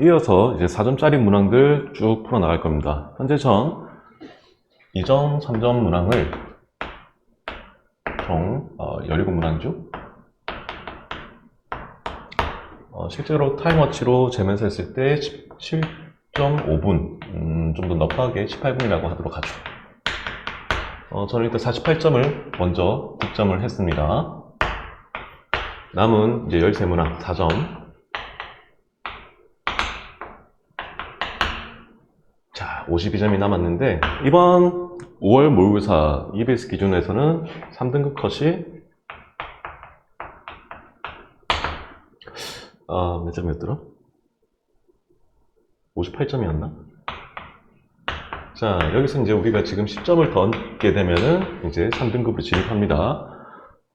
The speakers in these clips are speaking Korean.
이어서 이제 4점짜리 문항들 쭉 풀어 나갈 겁니다. 현재 전 2점, 3점 문항을 총 17문항이죠. 실제로 타임워치로 재면서 했을 때 17.5분, 좀 더 넉하게 18분이라고 하도록 하죠. 저는 일단 48점을 먼저 득점을 했습니다. 남은 이제 13문항 4점. 자, 52점이 남았는데, 이번 5월 모의고사 EBS 기준에서는 3등급 컷이 몇 점이었더라? 58점이었나? 자, 여기서 이제 우리가 지금 10점을 더 얻게 되면은 이제 3등급으로 진입합니다.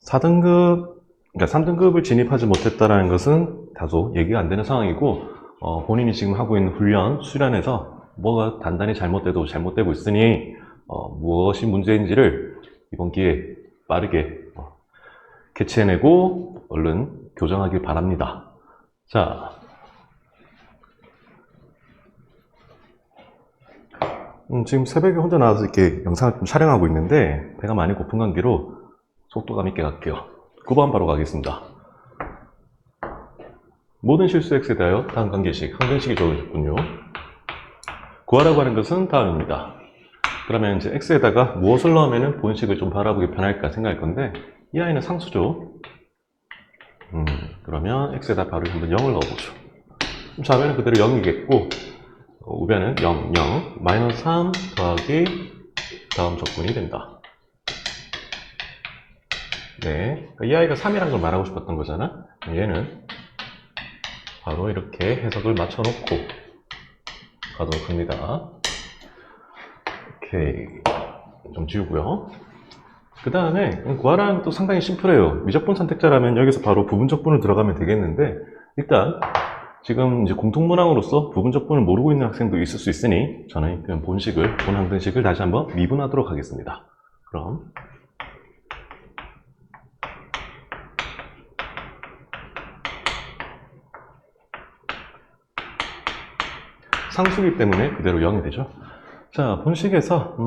4등급, 그러니까 3등급을 진입하지 못했다라는 것은 다소 얘기가 안 되는 상황이고, 본인이 지금 하고 있는 훈련, 수련에서 뭐가 단단히 잘못돼도 잘못되고 있으니, 무엇이 문제인지를 이번 기회에 빠르게 캐치해내고 얼른 교정하길 바랍니다. 자, 지금 새벽에 혼자 나와서 이렇게 영상을 좀 촬영하고 있는데 배가 많이 고픈 관계로 속도감 있게 갈게요. 9번 바로 가겠습니다. 모든 실수 x에 대하여 다음 관계식, 항등식이 주어졌군요. 구하라고 하는 것은 다음입니다. 그러면 이제 x에다가 무엇을 넣으면 본식을 좀 바라보기 편할까 생각할 건데 이 아이는 상수죠. 그러면 x에다 바로 한번 0을 넣어보죠. 좌변은 그대로 0이겠고 우변은 0, 0, 마이너스 3 더하기 다음 적분이 된다. 네, 이 아이가 3이라는 걸 말하고 싶었던 거잖아. 얘는 바로 이렇게 해석을 맞춰놓고 가도록 합니다. 오케이, 좀 지우고요. 그 다음에 구하라는 또 상당히 심플해요. 미적분 선택자라면 여기서 바로 부분적분을 들어가면 되겠는데 일단 지금 이제 공통문항으로서 부분적분을 모르고 있는 학생도 있을 수 있으니 저는 그냥 본항등식을 다시 한번 미분하도록 하겠습니다. 그럼 상수기 때문에 그대로 0이 되죠. 자, 본식에서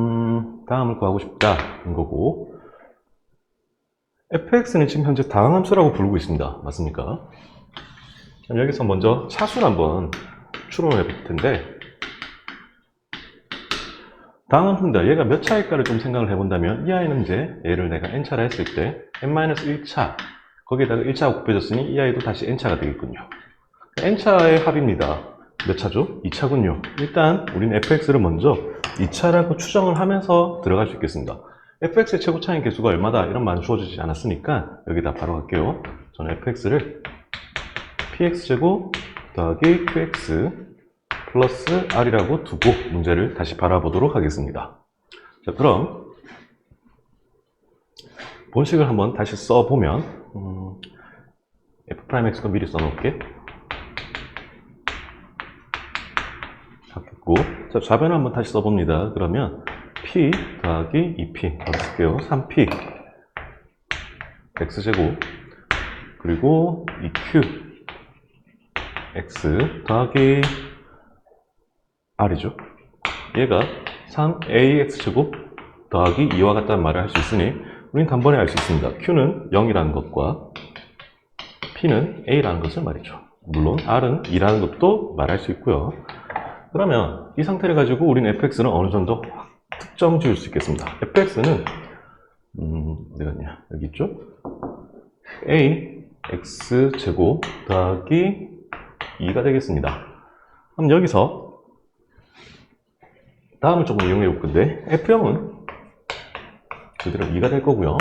다음을 구하고 싶다는 거고 fx는 지금 현재 다항함수라고 부르고 있습니다. 맞습니까? 여기서 먼저 차수를 한번 추론을 해볼 텐데 다항함수입니다. 얘가 몇 차일까를 좀 생각을 해본다면 이 아이는 이제 얘를 내가 n차라 했을 때 n-1차 거기에다가 1차가 곱해졌으니 이 아이도 다시 n차가 되겠군요. n차의 합입니다. 몇 차죠? 2차군요. 일단 우리는 fx를 먼저 2차라고 추정을 하면서 들어갈 수 있겠습니다. fx의 최고차인 개수가 얼마다 이런 말은 주어지지 않았으니까 여기다 바로 갈게요. 저는 fx를 px제곱 더하기 qx 플러스 r이라고 두고 문제를 다시 바라보도록 하겠습니다. 자, 그럼 본식을 한번 다시 써보면 f'x도 미리 써놓을게. 바뀌었고, 자, 좌변을 한번 다시 써봅니다. 그러면 p 더하기 2p 바로 쓸게요. 3p x제곱 그리고 2q x 더하기 r이죠. 얘가 3ax제곱 더하기 2와 같다는 말을 할 수 있으니 우린 단번에 알 수 있습니다. q는 0이라는 것과 p는 a라는 것을 말이죠. 물론 r은 2라는 것도 말할 수 있고요. 그러면 이 상태를 가지고 우리는 fx는 어느 정도 특정 지을 수 있겠습니다. fx는 어디 갔냐? 여기 있죠? ax제곱 더하기 2가 되겠습니다. 그럼 여기서 다음을 조금 이용해 볼 건데 f0은 그대로 2가 될 거고요.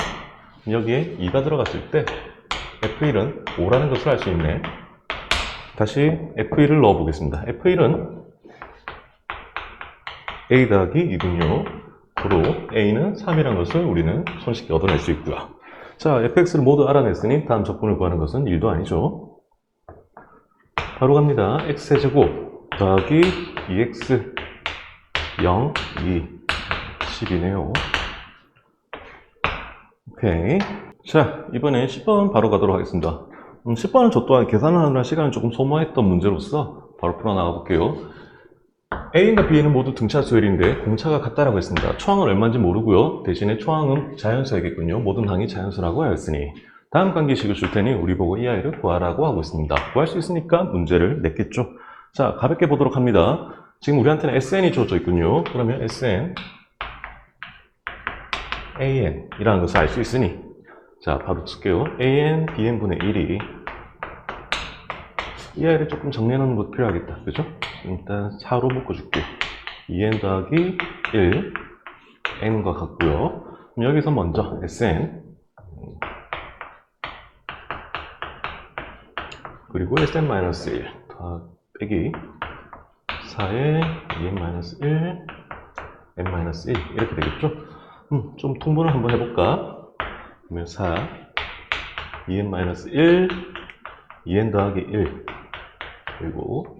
여기에 2가 들어갔을 때 f1은 5라는 것을 알 수 있네. 다시 f1을 넣어 보겠습니다. f1은 a 더하기 2군요. 고로 a는 3이라는 것을 우리는 손쉽게 얻어낼 수 있고요. 자, fx를 모두 알아냈으니 다음 적분을 구하는 것은 1도 아니죠. 바로 갑니다. x제곱 더하기 2x 0, 2, 10이네요. 오케이. 자, 이번에 10번 바로 가도록 하겠습니다. 10번은 저 또한 계산하느라 시간을 조금 소모했던 문제로서 바로 풀어나가 볼게요. A과 B는 모두 등차 수열인데 공차가 같다라고 했습니다. 초항은 얼마인지 모르고요. 대신에 초항은 자연수야겠군요. 모든 항이 자연수라고 하였으니 다음 관계식을 줄 테니 우리 보고 이 아이를 구하라고 하고 있습니다. 구할 수 있으니까 문제를 냈겠죠. 자, 가볍게 보도록 합니다. 지금 우리한테는 SN이 주어져 있군요. 그러면 SN, AN 이라는 것을 알 수 있으니 자, 바로 쓸게요. AN, BN분의 1이 이 아이를 조금 정리해놓는 것도 필요하겠다. 그죠? 일단 4로 묶어줄게요. 2n 더하기 1, n과 같고요. 그럼 여기서 먼저 SN 그리고 SN-1 빼기 4에 2n-1, n-1 이렇게 되겠죠? 좀 통분을 한번 해볼까? 그러면 4, 2n-1, 2n 더하기 1 그리고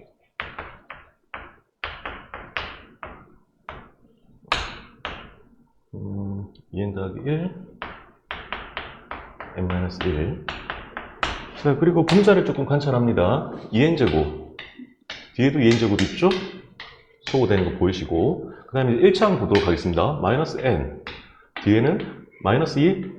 2n 더하기 1 n-1 자, 그리고 분자를 조금 관찰합니다. 2n제곱 뒤에도 2n제곱 있죠? 소거되는 거 보이시고 그 다음에 1차항 보도록 하겠습니다. 마이너스 n 뒤에는 마이너스 2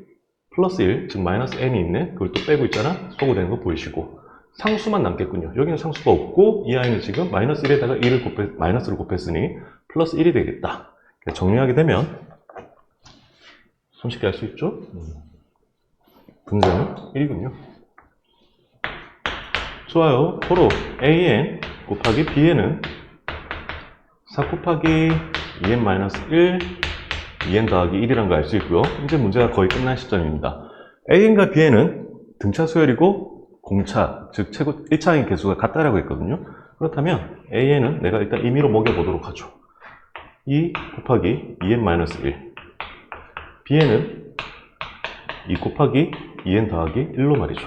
플러스 1 즉 마이너스 n이 있네. 그걸 또 빼고 있잖아. 소거되는 거 보이시고 상수만 남겠군요. 여기는 상수가 없고 이 아이는 지금 마이너스 1에다가 2를 마이너스를 곱했으니 플러스 1이 되겠다. 정리하게 되면 손쉽게 알 수 있죠? 분자는 1이군요. 좋아요. 고로 AN 곱하기 BN은 4 곱하기 2n-1, 2n 더하기 1이라는 걸 알 수 있고요. 이제 문제가 거의 끝난 시점입니다. AN과 BN은 등차 수열이고 공차, 즉 최고 1차항의 개수가 같다라고 했거든요. 그렇다면 AN은 내가 일단 임의로 먹여보도록 하죠. 2 곱하기 2n-1 BN은 2 곱하기 2n 더하기 1로 말이죠.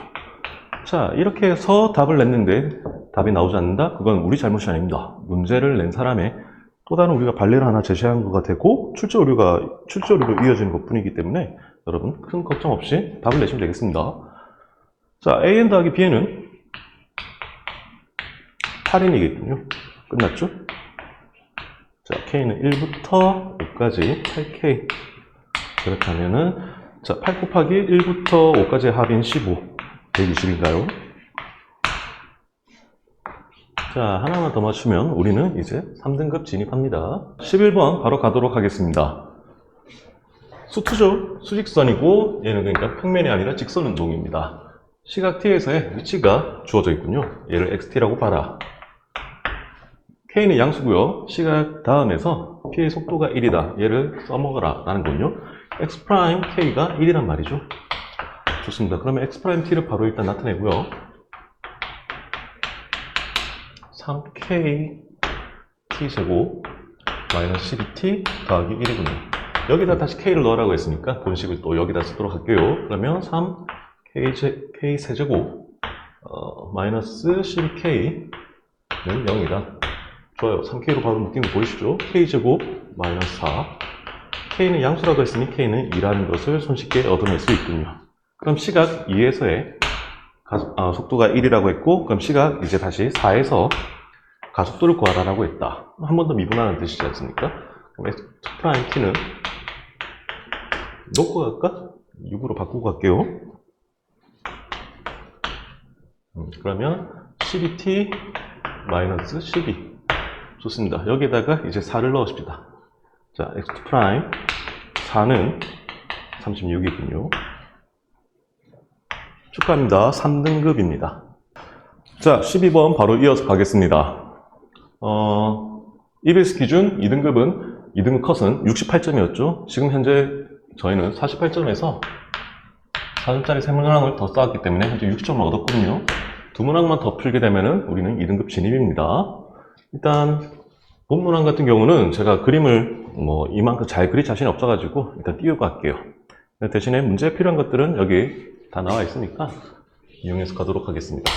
자, 이렇게 해서 답을 냈는데 답이 나오지 않는다? 그건 우리 잘못이 아닙니다. 문제를 낸 사람의 또 다른 우리가 발레를 하나 제시한 거가 되고 출제 오류로 이어지는 것 뿐이기 때문에 여러분 큰 걱정 없이 답을 내시면 되겠습니다. 자, AN 더하기 BN은 8n이겠군요. 끝났죠? 자, K는 1부터 5까지 8K. 그렇다면은, 자, 8 곱하기 1부터 5까지의 합인 15. 120인가요? 자, 하나만 더 맞추면 우리는 이제 3등급 진입합니다. 11번 바로 가도록 하겠습니다. 수투죠. 수직선이고 얘는 그러니까 평면이 아니라 직선 운동입니다. 시각 t에서의 위치가 주어져 있군요. 얘를 xt라고 봐라. k는 양수고요. 시각 다음에서 p의 속도가 1이다. 얘를 써먹어라 라는 거군요. x'k가 1이란 말이죠. 좋습니다. 그러면 x't를 바로 일단 나타내고요. 3k t제곱 마이너스 12t 더하기 1이군요. 여기다 다시 k를 넣으라고 했으니까 본식을 또 여기다 쓰도록 할게요. 그러면 3k 세제곱 마이너스 12k는 0이다. 좋아요. 3k로 바로 묶인 거 보이시죠? k제곱 마이너스 4 k는 양수라고 했으니 k는 2라는 것을 손쉽게 얻어낼 수 있군요. 그럼 시각 2에서의 속도가 1이라고 했고 그럼 시각 이제 다시 4에서 가속도를 구하라고 했다. 한 번 더 미분하는 뜻이지 않습니까? 그럼 x't는 놓고 갈까? 6으로 바꾸고 갈게요. 그러면 12t 마이너스 12 좋습니다. 여기에다가 이제 4를 넣으십니다. 자, x' 4는 36이군요. 축하합니다. 3등급입니다. 자, 12번 바로 이어서 가겠습니다. EBS 기준 2등급은 2등급 컷은 68점이었죠. 지금 현재 저희는 48점에서 4점짜리 3문항을 더 쌓았기 때문에 현재 60점을 얻었거든요. 2문항만 더 풀게 되면 우리는 2등급 진입입니다. 일단 본문항 같은 경우는 제가 그림을 이만큼 잘 그릴 자신이 없어가지고 일단 띄우고 갈게요. 대신에 문제에 필요한 것들은 여기 다 나와 있으니까 이용해서 가도록 하겠습니다.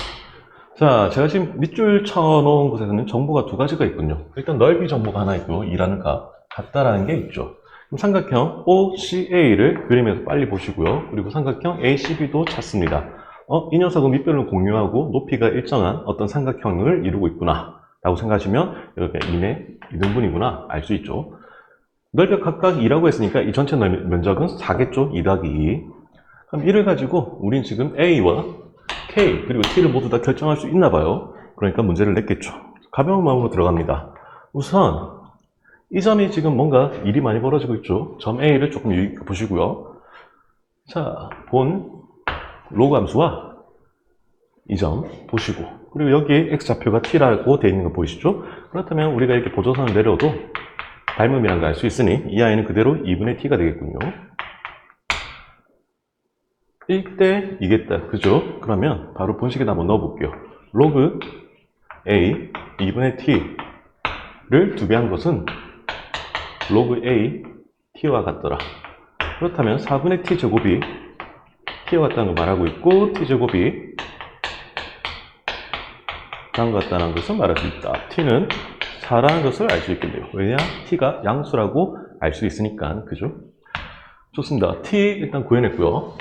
자, 제가 지금 밑줄 쳐놓은 곳에서는 정보가 두 가지가 있군요. 일단 넓이 정보가 하나 있고 2라는 값 같다라는 게 있죠. 그럼 삼각형 OCA를 그림에서 빨리 보시고요. 그리고 삼각형 ACB도 찾습니다. 이 녀석은 밑변을 공유하고 높이가 일정한 어떤 삼각형을 이루고 있구나. 라고 생각하시면 여기가 2의 2등분이구나 알 수 있죠. 넓이가 각각 2라고 했으니까 이 전체 면적은 4겠죠. 2 더하기 2. 그럼 이를 가지고 우린 지금 A와 K 그리고 T를 모두 다 결정할 수 있나 봐요. 그러니까 문제를 냈겠죠. 가벼운 마음으로 들어갑니다. 우선 이 점이 지금 뭔가 일이 많이 벌어지고 있죠. 점 A를 조금 유의깊게 보시고요. 자, 본 로그 함수와 이 점 보시고, 그리고 여기에 x좌표가 t라고 되어 있는 거 보이시죠? 그렇다면 우리가 이렇게 보조선을 내려도 닮음이라는 걸 알 수 있으니 이 아이는 그대로 2분의 t가 되겠군요. 1대 2겠다. 그죠? 그러면 바로 본식에다 한번 넣어볼게요. 로그 a 2분의 t를 2배 한 것은 로그 a t와 같더라. 그렇다면 4분의 t 제곱이 t와 같다는 걸 말하고 있고, t 제곱이 다음과 같다는 것을 말할 수 있다. t는 4라는 것을 알 수 있겠네요. 왜냐? t가 양수라고 알 수 있으니까. 그죠? 좋습니다. t 일단 구해냈고요.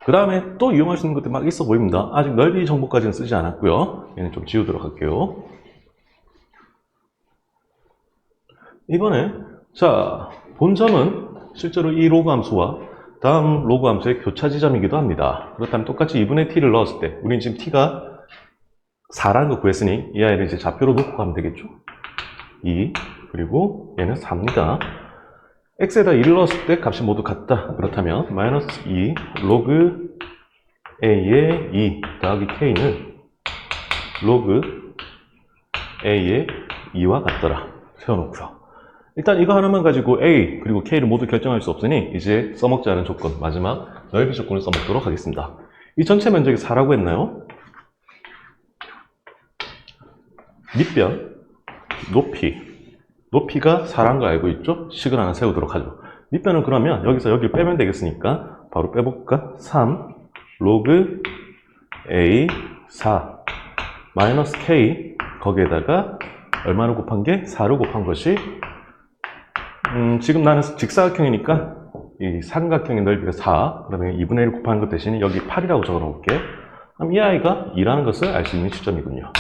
그 다음에 또 이용할 수 있는 것들이 막 있어 보입니다. 아직 넓이 정보까지는 쓰지 않았고요. 얘는 좀 지우도록 할게요. 이번에 자, 본점은 실제로 이 로그 함수와 다음 로그 함수의 교차 지점이기도 합니다. 그렇다면 똑같이 2분의 t를 넣었을 때 우린 지금 t가 4라는 거 구했으니 이 아이를 이제 좌표로 놓고 가면 되겠죠. 2 그리고 얘는 4입니다. x에다 2를 넣었을 때 값이 모두 같다. 그렇다면 마이너스 2 로그 a의 2 더하기 k는 로그 a의 2와 같더라. 세워놓고요. 일단 이거 하나만 가지고 a 그리고 k를 모두 결정할 수 없으니 이제 써먹지 않은 조건, 마지막 넓이 조건을 써먹도록 하겠습니다. 이 전체 면적이 4라고 했나요? 밑변, 높이가 4라는 걸 알고 있죠? 식을 하나 세우도록 하죠. 밑변은 그러면 여기서 여기를 빼면 되겠으니까 바로 빼볼까? 3 로그 a 4 마이너스 k 거기에다가 얼마를 곱한 게 4를 곱한 것이 지금 나는 직사각형이니까 이 삼각형의 넓이가 4 그러면 2분의 1 곱한 것 대신에 여기 8이라고 적어 놓을게. 그럼 이 아이가 2라는 것을 알 수 있는 시점이군요.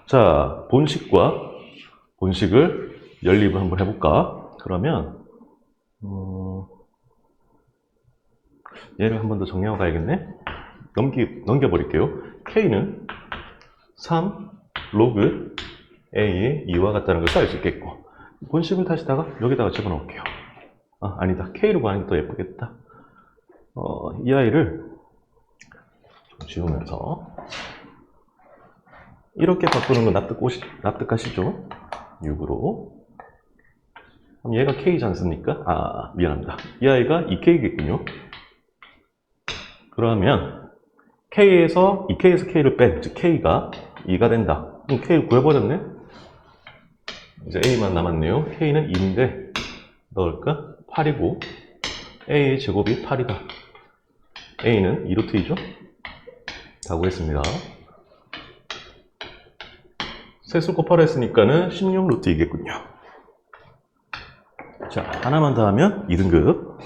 자, 본식과 본식을 연립을 한번 해볼까? 그러면 얘를 한 번 더 정리하고 가야겠네. 넘겨버릴게요. k는 3 로그 a의 2와 같다는 것을 알 수 있겠고, 본식을 다시다가 여기다가 집어넣을게요. 아니다. k로 구하는 게 더 예쁘겠다. 이 아이를 좀 지우면서 이렇게 바꾸는 건 납득하시죠? 6으로. 그럼 얘가 k지 않습니까? 미안합니다. 이 아이가 2k겠군요. 그러면 k에서 2k에서 k를 뺀, 즉 k가 2가 된다. 그럼 k를 구해버렸네? 이제 a만 남았네요. k는 2인데 넣을까? 8이고 a의 제곱이 8이다. a는 2루트이죠? 다 구했습니다. 세수 곱하라 했으니까는 16루트이겠군요. 자, 하나만 더 하면 2등급.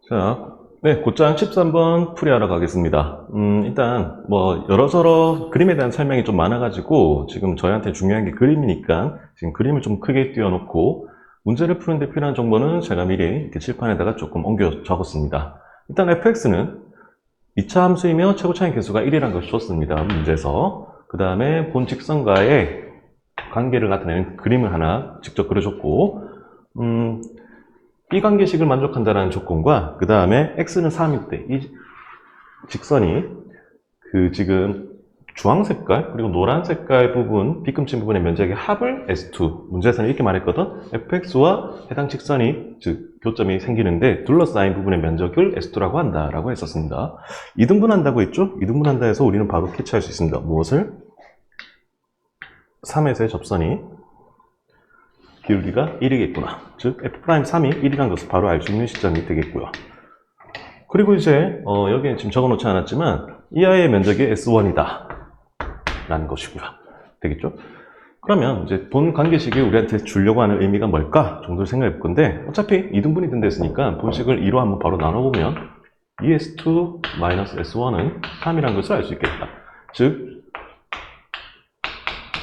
자, 네, 곧장 13번 풀이하러 가겠습니다. 일단 뭐 여러저러 그림에 대한 설명이 좀 많아가지고 지금 저희한테 중요한 게 그림이니까 지금 그림을 좀 크게 띄워놓고 문제를 푸는데 필요한 정보는 제가 미리 이렇게 칠판에다가 조금 옮겨 적었습니다. 일단 fx는 2차 함수이며 최고차의 개수가 1이라는 것이 좋습니다. 문제에서. 그 다음에 본 직선과의 관계를 나타내는 그림을 하나 직접 그려줬고, 이 관계식을 만족한다는 조건과 그 다음에 x는 3일 때 이 직선이 그 지금 주황 색깔 그리고 노란 색깔 부분 빗금친 부분의 면적의 합을 S2, 문제에서는 이렇게 말했거든. fx와 해당 직선이 즉 교점이 생기는데 둘러싸인 부분의 면적을 S2라고 한다라고 했었습니다. 이등분한다고 했죠? 이등분한다 해서 우리는 바로 캐치할 수 있습니다. 무엇을? 3에서의 접선이 기울기가 1이겠구나. 즉 f'3이 1이라는 것을 바로 알 수 있는 시점이 되겠고요. 그리고 이제 여기에 지금 적어놓지 않았지만 이 아이의 면적이 S1이다 라는 것이고요. 되겠죠? 그러면 이제 본 관계식이 우리한테 주려고 하는 의미가 뭘까 정도를 생각해 볼 건데, 어차피 이등분이 된다 했으니까 본식을 2로 한번 바로 나눠보면 ES2-S1은 3이라는 것을 알 수 있겠다. 즉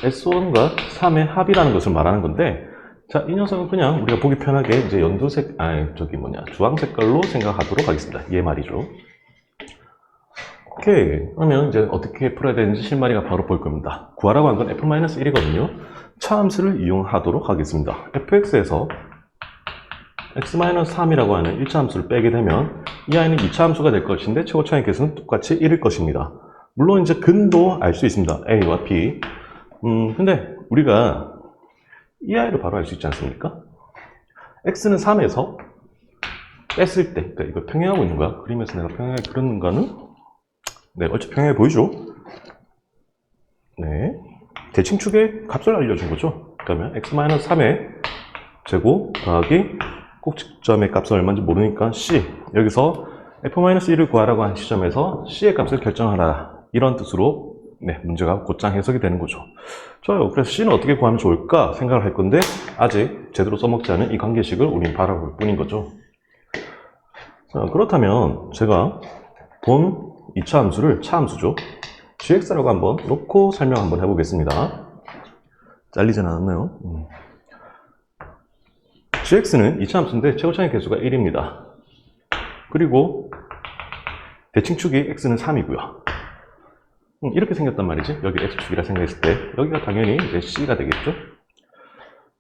S1과 3의 합이라는 것을 말하는 건데, 자, 이 녀석은 그냥 우리가 보기 편하게 이제 연두색, 주황 색깔로 생각하도록 하겠습니다. 얘 말이죠. 오케이. 그러면 이제 어떻게 풀어야 되는지 실마리가 바로 보일 겁니다. 구하라고 한 건 f-1이거든요. 차함수를 이용하도록 하겠습니다. fx에서 x-3이라고 하는 1차 함수를 빼게 되면 이 아이는 2차 함수가 될 것인데 최고차의 개수는 똑같이 1일 것입니다. 물론 이제 근도 알 수 있습니다. a와 b. 근데 우리가 이 아이를 바로 알 수 있지 않습니까? x는 3에서 뺐을 때, 그러니까 이걸 평행하고 있는 거야. 그림에서 내가 평행하게 그렸는가는? 네, 얼추 평행해 보이죠? 네. 대칭축의 값을 알려준 거죠. 그러면 x-3의 제곱 더하기 꼭지점의 값은 얼마인지 모르니까 c. 여기서 f-1을 구하라고 한 시점에서 c의 값을 결정하라. 이런 뜻으로 네, 문제가 곧장 해석이 되는 거죠. 좋아요. 그래서 c는 어떻게 구하면 좋을까 생각을 할 건데 아직 제대로 써먹지 않은 이 관계식을 우리는 바라볼 뿐인 거죠. 자, 그렇다면 제가 본 2차 함수를 차함수죠. gx라고 한번 놓고 설명 한번 해보겠습니다. 잘리진 않았나요? gx는 2차 함수인데 최고차의 개수가 1입니다. 그리고 대칭축이 x는 3이고요. 이렇게 생겼단 말이지. 여기 x축이라 생각했을 때 여기가 당연히 이제 c가 되겠죠.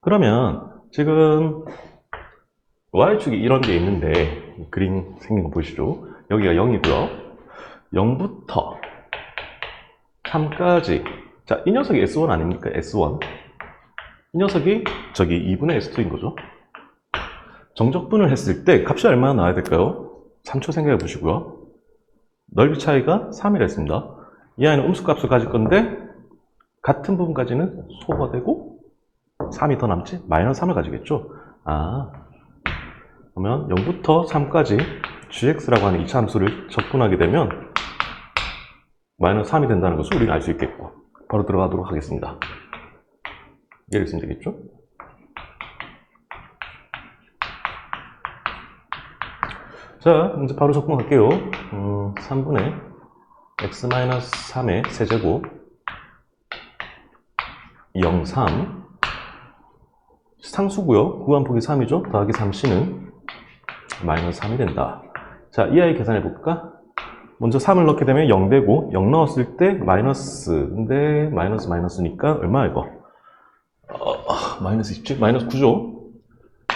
그러면 지금 y축이 이런 게 있는데 그림 생긴 거 보이시죠? 여기가 0이고요. 0부터 3까지. 자, 이 녀석이 S1 아닙니까? S1. 이 녀석이 저기 2분의 S2인 거죠. 정적분을 했을 때 값이 얼마나 나와야 될까요? 3초 생각해 보시고요. 넓이 차이가 3이라 했습니다. 이 아이는 음수값을 가질 건데 같은 부분까지는 소거되고 3이 더 남지? 마이너스 3을 가지겠죠. 그러면 0부터 3까지 gx라고 하는 2차 함수를 적분하게 되면 마이너스 3이 된다는 것을 우리는 알 수 있겠고 바로 들어가도록 하겠습니다. 얘를 쓰면 되겠죠? 자, 이제 바로 적분할게요. 3분의 x-3의 세제곱 0, 3 상수고요. 구한폭이 3이죠. 더하기 3c는 마이너스 3이 된다. 자, 이 아이 계산해 볼까? 먼저 3을 넣게 되면 0 되고 0 넣었을 때 마이너스. 근데 마이너스니까 얼마 이거? 마이너스 있지? 마이너스 9죠?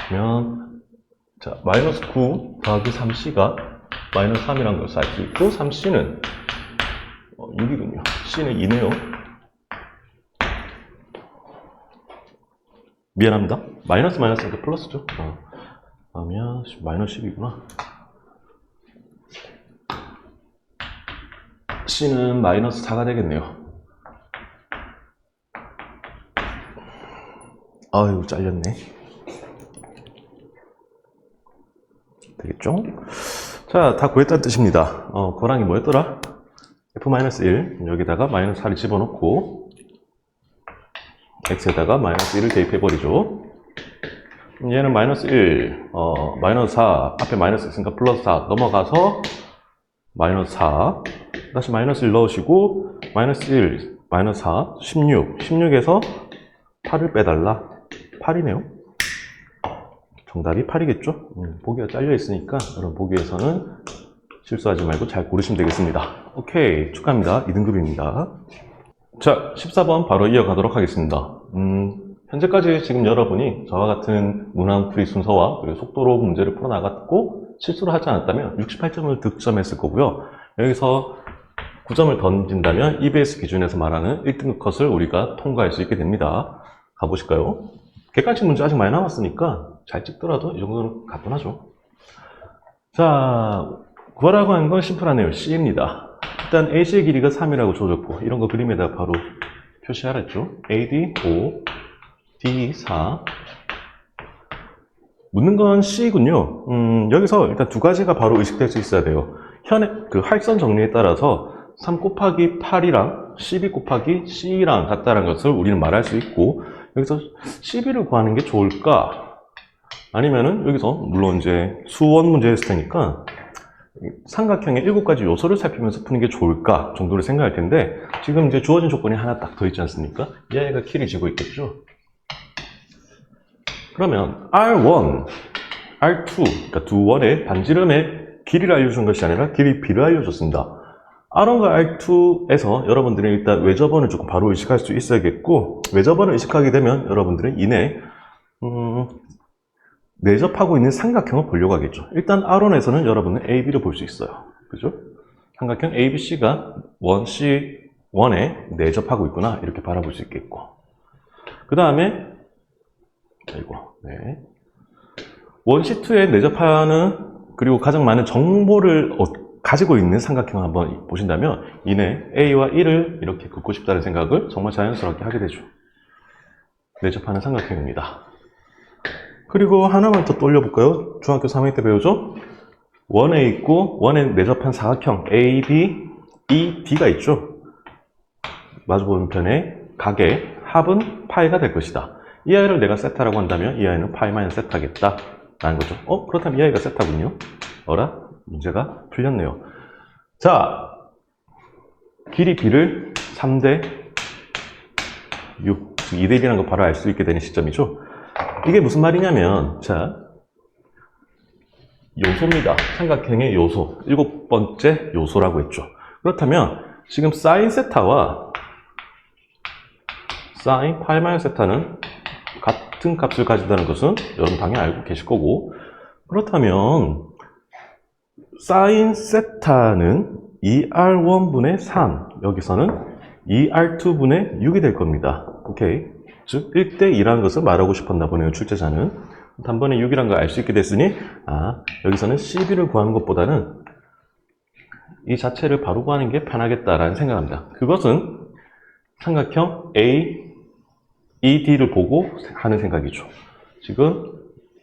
그러면 자, 마이너스 9 더하기 3c가 마이너스 3이라는 것을 알 수 있고 3c는 6이군요. c는 2네요. 미안합니다. 마이너스니까 플러스죠. 그러면 마이너스 10이구나. c는 마이너스 4가 되겠네요. 아유, 잘렸네. 되겠죠? 자, 다 구했다는 뜻입니다. 거랑이 뭐였더라? f-1 여기다가 마이너스 4를 집어넣고 x에다가 마이너스 1을 대입해버리죠. 얘는 마이너스 1, 마이너스 4, 앞에 마이너스 있으니까 플러스 4 넘어가서 마이너스 4, 다시 마이너스 1 넣으시고 마이너스 1, 마이너스 4, 16, 16에서 8을 빼달라. 8이네요. 정답이 8이겠죠? 보기가 잘려 있으니까 여러분 보기에서는 실수하지 말고 잘 고르시면 되겠습니다. 오케이, 축하합니다. 2등급입니다. 자, 14번 바로 이어가도록 하겠습니다. 현재까지 지금 여러분이 저와 같은 문항풀이 순서와 그리고 속도로 문제를 풀어나갔고 실수를 하지 않았다면 68점을 득점했을 거고요. 여기서 9점을 던진다면 EBS 기준에서 말하는 1등급 컷을 우리가 통과할 수 있게 됩니다. 가보실까요? 객관식 문제 아직 많이 남았으니까 잘 찍더라도 이 정도는 가뿐하죠. 자, 구하라고 하는 건 심플하네요. C입니다. 일단 AC의 길이가 3이라고 줘줬고 이런 거 그림에다 바로 표시하랬죠. AD 5, D 4. 묻는 건 C군요. 여기서 일단 두 가지가 바로 의식될 수 있어야 돼요. 현의 그 활선 정리에 따라서 3 곱하기 8이랑 12 곱하기 C랑 같다는 것을 우리는 말할 수 있고 여기서 12를 구하는 게 좋을까? 아니면은 여기서 물론 이제 수원 문제였을 테니까 삼각형의 7가지 요소를 살피면서 푸는 게 좋을까 정도를 생각할 텐데, 지금 이제 주어진 조건이 하나 딱 더 있지 않습니까? 이 아이가 키를 쥐고 있겠죠? 그러면 R1, R2, 그러니까 두 원의 반지름의 길이를 알려준 것이 아니라 길이 B를 알려줬습니다. R1과 R2에서 여러분들은 일단 외접원을 조금 바로 의식할 수 있어야겠고, 외접원을 의식하게 되면 여러분들은 이내 내접하고 있는 삼각형을 보려고 하겠죠. 일단 R1에서는 여러분은 AB를 볼 수 있어요. 그죠? 삼각형 ABC가 1C1에 내접하고 있구나, 이렇게 바라볼 수 있겠고, 그 다음에 네. 1C2에 내접하는, 그리고 가장 많은 정보를 가지고 있는 삼각형을 한번 보신다면 이내 A와 E를 이렇게 긋고 싶다는 생각을 정말 자연스럽게 하게 되죠. 내접하는 삼각형입니다. 그리고 하나만 더 떠올려볼까요? 중학교 3학년 때 배우죠? 1에 있고 1에 내접한 사각형 A, B, E, D가 있죠. 마주보는 편의 각의 합은 파이가 될 것이다. 이 아이를 내가 세타라고 한다면 이 아이는 파이만 세타겠다 라는 거죠. 그렇다면 이 아이가 세타군요. 어라? 문제가 풀렸네요. 자, 길이 B를 3대 6, 2대 1이라는 거 바로 알 수 있게 되는 시점이죠. 이게 무슨 말이냐면, 자, 요소입니다. 삼각형의 요소, 7번째 요소라고 했죠. 그렇다면 지금 사인 세타와 사인 파이 마이너스 세타는 같은 값을 가진다는 것은 여러분 당연히 알고 계실 거고, 그렇다면 사인 세타는 2R1분의 3, 여기서는 2R2분의 6이 될 겁니다. 오케이. 즉 1대2라는 것을 말하고 싶었나 보네요, 출제자는. 단번에 6이라는 걸 알 수 있게 됐으니, 여기서는 CB를 구하는 것보다는 이 자체를 바로 구하는 게 편하겠다라는 생각합니다. 그것은 삼각형 A, E, D를 보고 하는 생각이죠. 지금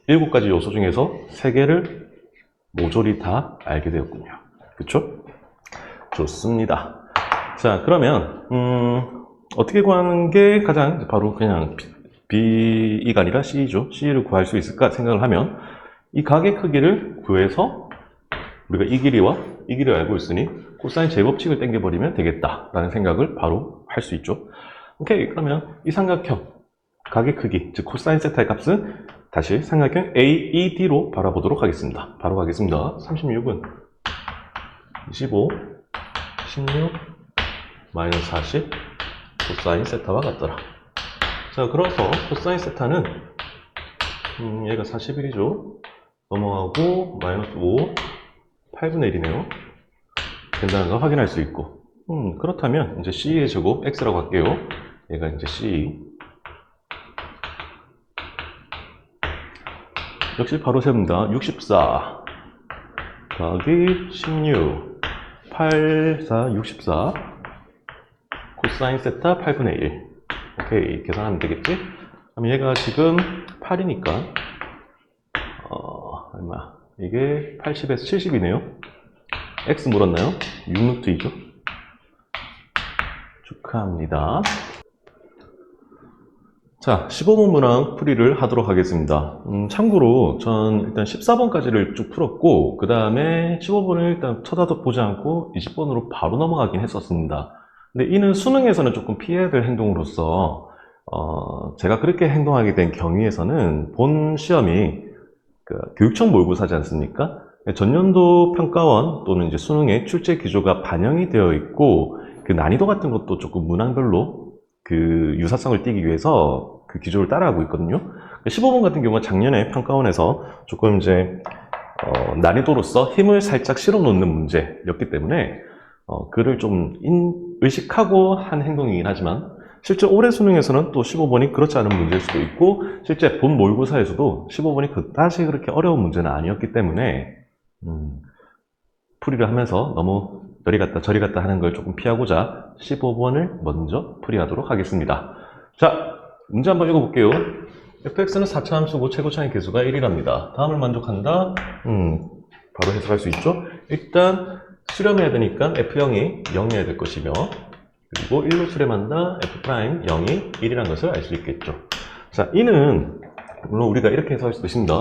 7가지 요소 중에서 3개를 모조리 다 알게 되었군요. 그쵸? 좋습니다. 자, 그러면 어떻게 구하는 게 가장 바로 그냥 B가 아니라 C죠. C를 구할 수 있을까 생각을 하면, 이 각의 크기를 구해서 우리가 이 길이와 이 길이를 알고 있으니 코사인 제법칙을 당겨버리면 되겠다라는 생각을 바로 할 수 있죠. 오케이. 그러면 이 삼각형 각의 크기, 즉 코사인 세타의 값은 다시 삼각형 AED로 바라보도록 하겠습니다. 바로 가겠습니다. 36은 25, 16, 마이너스 40, 코사인 세타와 같더라. 자, 그래서 코사인 세타는 얘가 41이죠. 넘어가고 마이너스 5, 8분의 1이네요. 된다는 걸 확인할 수 있고, 그렇다면 이제 C의 제곱 X라고 할게요. 얘가 이제 C. 역시 바로 세웁니다. 64 더하기 16, 8, 4, 64, 코사인 세타 8분의 1. 오케이, 계산하면 되겠지? 그럼 얘가 지금 8이니까 얼마? 이게 80에서 70이네요. X 물었나요? 6루트이죠. 축하합니다. 자, 15번 문항 풀이를 하도록 하겠습니다. 참고로 전 일단 14번까지를 쭉 풀었고, 그 다음에 15번을 일단 쳐다보지 않고 20번으로 바로 넘어가긴 했었습니다. 근데 이는 수능에서는 조금 피해야 될 행동으로서 제가 그렇게 행동하게 된 경위에서는 본 시험이 교육청 모의고사지 않습니까? 전년도 평가원 또는 이제 수능의 출제 기조가 반영이 되어 있고, 그 난이도 같은 것도 조금 문항별로 그 유사성을 띠기 위해서 그 기조를 따라가고 있거든요. 15번 같은 경우는 작년에 평가원에서 조금 이제 난이도로서 힘을 살짝 실어 놓는 문제였기 때문에 그를 좀 의식하고 한 행동이긴 하지만, 실제 올해 수능에서는 또 15번이 그렇지 않은 문제일 수도 있고, 실제 본 모의고사에서도 15번이 그다지 그렇게 어려운 문제는 아니었기 때문에 풀이를 하면서 너무 이리 갔다 저리 갔다 하는 걸 조금 피하고자 15번을 먼저 풀이하도록 하겠습니다. 자, 문제 한번 읽어볼게요. fx는 4차 함수고 최고차의 개수가 1이랍니다. 다음을 만족한다? 바로 해석할 수 있죠? 일단 수렴해야 되니까 f0이 0이어야 될 것이며, 그리고 1로 수렴한다, f'0이 1이라는 것을 알 수 있겠죠. 자, 이는 물론 우리가 이렇게 해석할 수도 있습니다.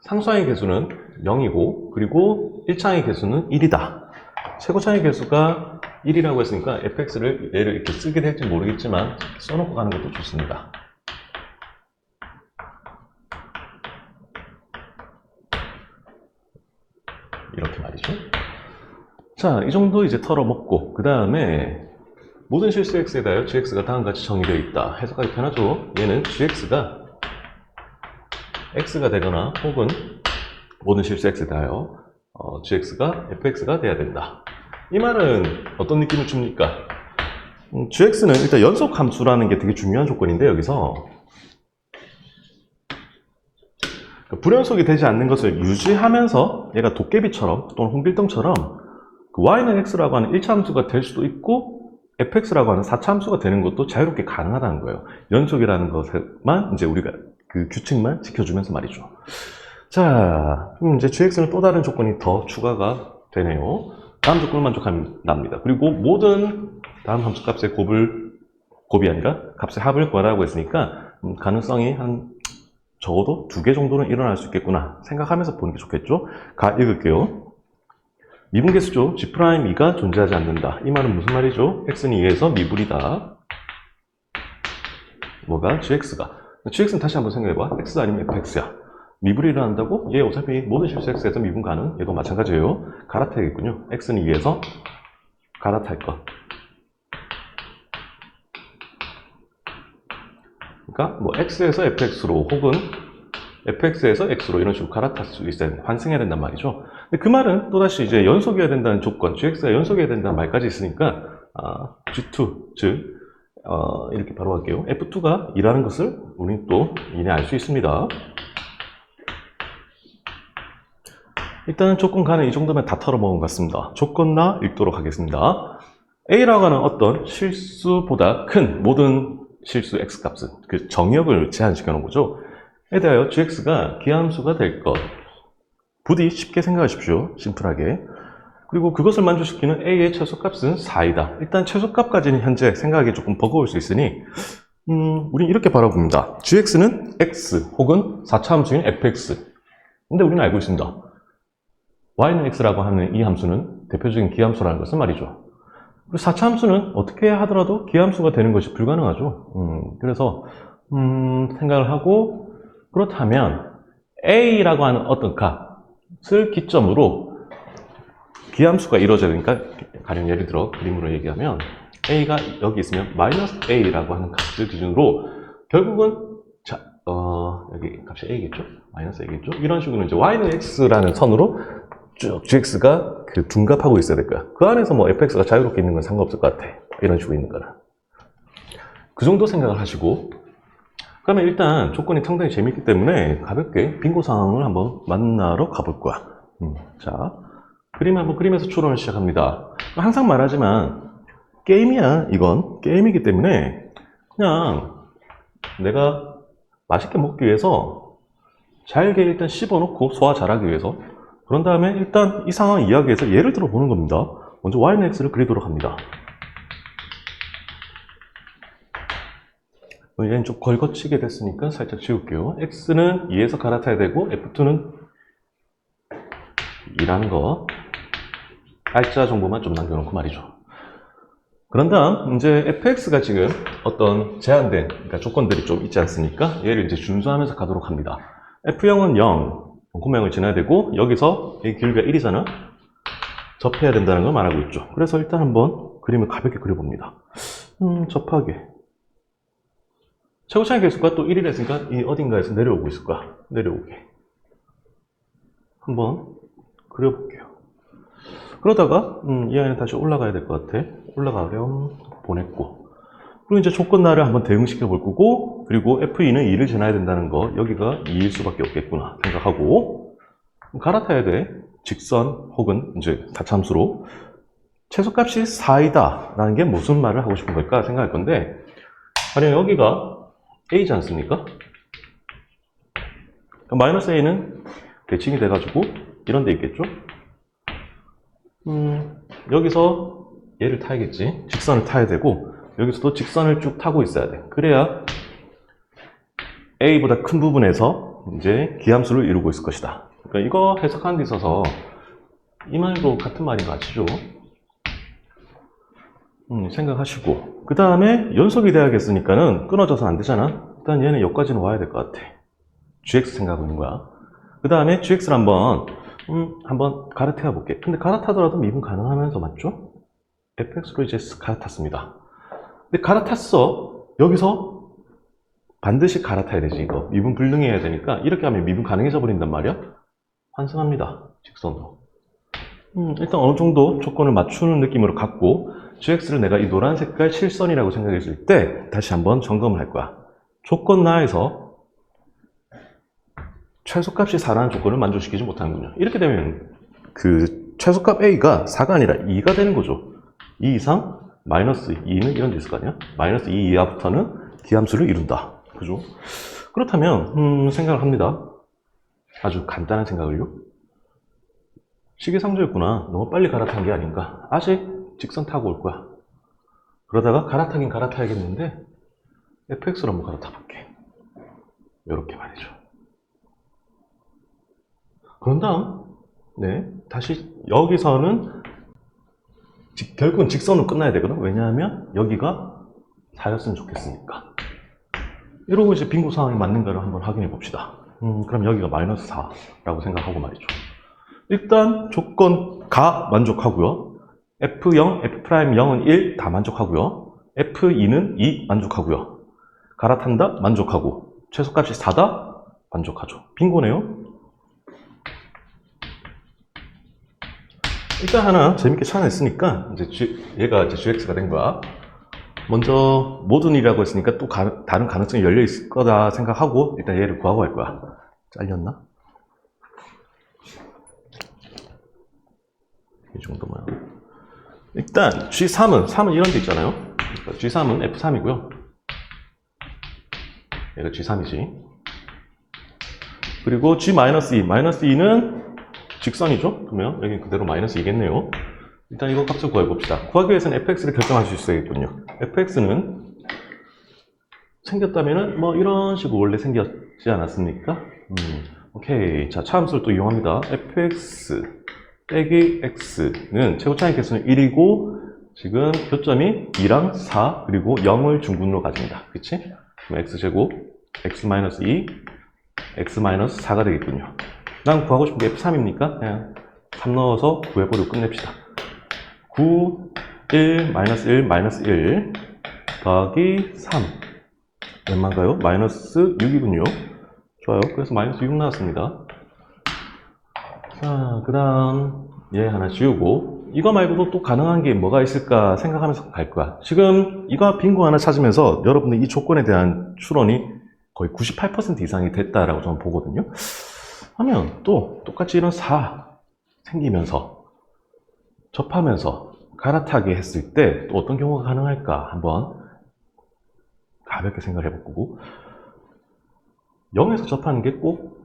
상수항의 개수는 0이고, 그리고 그리고 1창의 개수는 1이다. 최고창의 개수가 1이라고 했으니까 fx를 얘를 이렇게 쓰게 될지 모르겠지만 써놓고 가는 것도 좋습니다. 이렇게 말이죠. 자, 이 정도 이제 털어먹고 그 다음에 모든 실수 x에 대하여 gx가 다음같이 정의되어 있다. 해석하기 편하죠. 얘는 gx가 x가 되거나 혹은 모든 실수 x에 대하여 gx가 fx가 돼야 된다. 이 말은 어떤 느낌을 줍니까? gx는 일단 연속 함수라는 게 되게 중요한 조건인데 여기서 불연속이 되지 않는 것을 유지하면서 얘가 도깨비처럼 또는 홍길동처럼 그 y는 x라고 하는 1차 함수가 될 수도 있고 fx라고 하는 4차 함수가 되는 것도 자유롭게 가능하다는 거예요. 연속이라는 것만 이제 우리가 그 규칙만 지켜주면서 말이죠. 자, 그럼 이제 gx는 또 다른 조건이 더 추가가 되네요. 다음 조건을 만족하면 납니다. 그리고 모든 다음 함수 값의 곱이 아니라 값의 합을 구하라고 했으니까 가능성이 한 적어도 2개 정도는 일어날 수 있겠구나 생각하면서 보는 게 좋겠죠. 읽을게요. 미분계수죠. G'2가 존재하지 않는다. 이 말은 무슨 말이죠? x는 2에서 미분이다. 뭐가? gx가. gx는 다시 한번 생각해봐. x 아니면 fx야. 미분이 일어난다고? 얘 어차피 모든 실수 x에서 미분 가능. 얘도 마찬가지예요. 갈아타야겠군요. x는 2에서 갈아탈 것. 그러니까 뭐 x에서 fx로 혹은 fx에서 x로 이런 식으로 갈아탈 수 있어야 환승해야 된단 말이죠. 근데 그 말은 또다시 이제 연속이어야 된다는 조건, gx가 연속이어야 된다는 말까지 있으니까 g2, 즉 이렇게 바로 할게요. f2가 2라는 것을 우리는 또 이내 알 수 있습니다. 일단 조건 가는 이 정도면 다 털어먹은 것 같습니다. 조건나 읽도록 하겠습니다. a라고 하는 어떤 실수보다 큰 모든 실수 x값은 그 정역을 제한시켜 놓은 거죠. 에 대하여 gx가 기하함수가 될 것. 부디 쉽게 생각하십시오. 심플하게. 그리고 그것을 만족시키는 a의 최소값은 4이다. 일단 최소값까지는 현재 생각하기 조금 버거울 수 있으니 우린 이렇게 바라봅니다. gx는 x 혹은 4차 함수인 fx. 근데 우리는 알고 있습니다. y는 x라고 하는 이 함수는 대표적인 기하함수라는 것은 말이죠. 그리고 4차 함수는 어떻게 하더라도 기하함수가 되는 것이 불가능하죠. 그래서 생각을 하고 그렇다면 a라고 하는 어떤 값을 기점으로 기하함수가 이루어져야 되니까 가령 예를 들어 그림으로 얘기하면 a가 여기 있으면 마이너스 a라고 하는 값을 기준으로 결국은 여기 값이 a겠죠? 마이너스 a겠죠? 이런 식으로 이제 y는 x라는 선으로 쭉 gx가 그 둔갑하고 있어야 될 거야. 그 안에서 뭐 fx가 자유롭게 있는 건 상관없을 것 같아. 이런 식으로 있는 거라. 그 정도 생각을 하시고 그러면 일단 조건이 상당히 재밌기 때문에 가볍게 빙고 상황을 한번 만나러 가볼 거야. 자, 그림 한번 그림에서 추론을 시작합니다. 항상 말하지만 게임이야. 이건 게임이기 때문에 그냥 내가 맛있게 먹기 위해서 잘게 일단 씹어놓고 소화 잘하기 위해서 그런 다음에 일단 이 상황 이야기에서 예를 들어 보는 겁니다. 먼저 y는 x를 그리도록 합니다. 얘는 좀 걸거치게 됐으니까 살짝 지울게요. x는 2에서 갈아타야 되고 f2는 2라는 거 알짜 정보만 좀 남겨놓고 말이죠. 그런 다음 이제 fx가 지금 어떤 제한된 그러니까 조건들이 좀 있지 않습니까? 얘를 이제 준수하면서 가도록 합니다. f0은 0 공명을 지나야 되고 여기서 이 길이가 1이잖아. 접해야 된다는 걸 말하고 있죠. 그래서 일단 한번 그림을 가볍게 그려봅니다. 접하게. 최고차의 개수가 또 1이라 했으니까 이 어딘가에서 내려오고 있을 거야. 내려오게. 한번 그려볼게요. 그러다가 이 아이는 다시 올라가야 될 것 같아. 올라가렴 보냈고 그리고 이제 조건나를 한번 대응시켜 볼 거고 그리고 F2는 2를 지나야 된다는 거 여기가 2일 수밖에 없겠구나 생각하고 갈아타야 돼. 직선 혹은 이제 다참수로 최소값이 4이다 라는 게 무슨 말을 하고 싶은 걸까 생각할 건데 만약 여기가 A지 않습니까? 마이너스 A는 대칭이 돼가지고 이런 데 있겠죠? 여기서 얘를 타야겠지. 직선을 타야 되고 여기서도 직선을 쭉 타고 있어야 돼. 그래야 A보다 큰 부분에서 이제 기함수를 이루고 있을 것이다. 그러니까 이거 해석하는 데 있어서 이 말도 같은 말인 거 아시죠? 생각하시고. 그 다음에 연속이 돼야겠으니까는 끊어져서 안 되잖아. 일단 얘는 여기까지는 와야 될 것 같아. gx 생각하고 있는 거야. 그 다음에 gx를 한번 갈아태워 볼게. 근데 갈아타더라도 미분 가능하면서 맞죠? fx로 이제 갈아탔습니다. 근데 갈아탔어. 여기서 반드시 갈아타야 되지, 이거. 미분 불능해야 되니까 이렇게 하면 미분 가능해져 버린단 말이야. 환승합니다. 직선으로. 일단 어느 정도 조건을 맞추는 느낌으로 갖고 gx를 내가 이 노란 색깔 실선이라고 생각했을 때 다시 한번 점검을 할 거야. 조건 나에서 최소값이 4라는 조건을 만족시키지 못하는군요. 이렇게 되면 그 최소값 a가 4가 아니라 2가 되는 거죠. 2 이상 마이너스 2는 이런 데 있을 거 아니야? 마이너스 2 이하부터는 기함수를 이룬다. 그죠? 그렇다면 생각을 합니다. 아주 간단한 생각을요. 시기상조였구나. 너무 빨리 갈아탄 게 아닌가. 아직 직선 타고 올 거야. 그러다가 갈아타긴 갈아타야겠는데 fx로 한번 갈아타 볼게. 이렇게 말이죠. 그런 다음 다시 여기서는 결국은 직선으로 끝나야 되거든. 왜냐하면 여기가 4였으면 좋겠으니까. 이러고 이제 빙고 상황이 맞는가를 한번 확인해 봅시다. 그럼 여기가 마이너스 4라고 생각하고 말이죠. 일단 조건 가 만족하고요. F0, F'0은 1 다 만족하고요. F2는 2 만족하고요. 갈아탄다 만족하고 최소값이 4다 만족하죠. 빙고네요. 일단 하나 재밌게 찾아냈으니까 이제 얘가 이제 gx가 된 거야. 먼저 모든 일이라고 했으니까 또 다른 가능성이 열려 있을 거다 생각하고 일단 얘를 구하고 할 거야. 잘렸나? 이 정도만. 일단 G3은 이런 데 있잖아요. 그러니까 G3은 F3이고요. 얘가 G3이지. 그리고 G-2, -2는 직선이죠? 그러면 여기 그대로 마이너스 2겠네요. 일단 이거 값을 구해봅시다. 구하기 위해서는 fx를 결정할 수 있어야겠군요. fx는 생겼다면은 뭐 이런 식으로 원래 생겼지 않았습니까? 오케이. 자, 차함수를 또 이용합니다. fx 빼기 x는 최고차항 개수는 1이고 지금 교점이 2랑 4 그리고 0을 중분으로 가집니다. 그치? 그럼 x제곱 x-2 x-4가 되겠군요. 난 구하고 싶은 게 F3입니까? 그냥 3 넣어서 구해버리고 끝냅시다. 9, 1, -1, -1 더하기 3 얼마인가요? 마이너스 6이군요. 좋아요. 그래서 마이너스 6 나왔습니다. 자, 그 다음 얘 하나 지우고 이거 말고도 또 가능한 게 뭐가 있을까 생각하면서 갈 거야. 지금 이거 빙고 하나 찾으면서 여러분들 이 조건에 대한 추론이 거의 98% 이상이 됐다라고 저는 보거든요. 하면 또 똑같이 이런 4 생기면서 접하면서 갈아타게 했을 때 또 어떤 경우가 가능할까 한번 가볍게 생각을 해볼 거고 0에서 접하는 게 꼭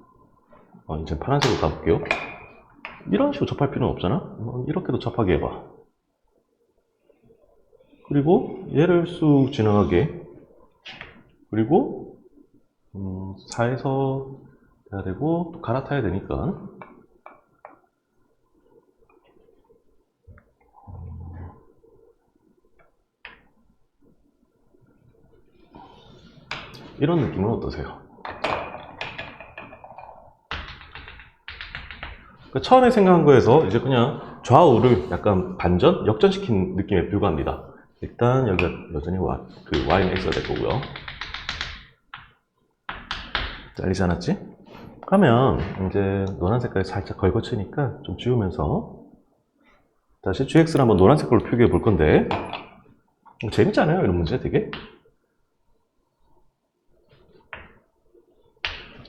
이제 파란색으로 가볼게요. 이런 식으로 접할 필요는 없잖아. 이렇게도 접하게 해봐. 그리고 얘를 쑥 지나가게 그리고 4에서 해야 되고 또 갈아타야 되니까 이런 느낌은 어떠세요? 그러니까 처음에 생각한 거에서 이제 그냥 좌우를 약간 반전, 역전시킨 느낌에 불과합니다. 일단 여기가 여전히 y는 x가 될 거고요. 잘리지 않았지? 그러면 이제 노란 색깔이 살짝 걸거치니까 좀 지우면서 다시 gx를 한번 노란 색깔로 표기해 볼 건데 재밌지 않아요? 이런 문제 되게?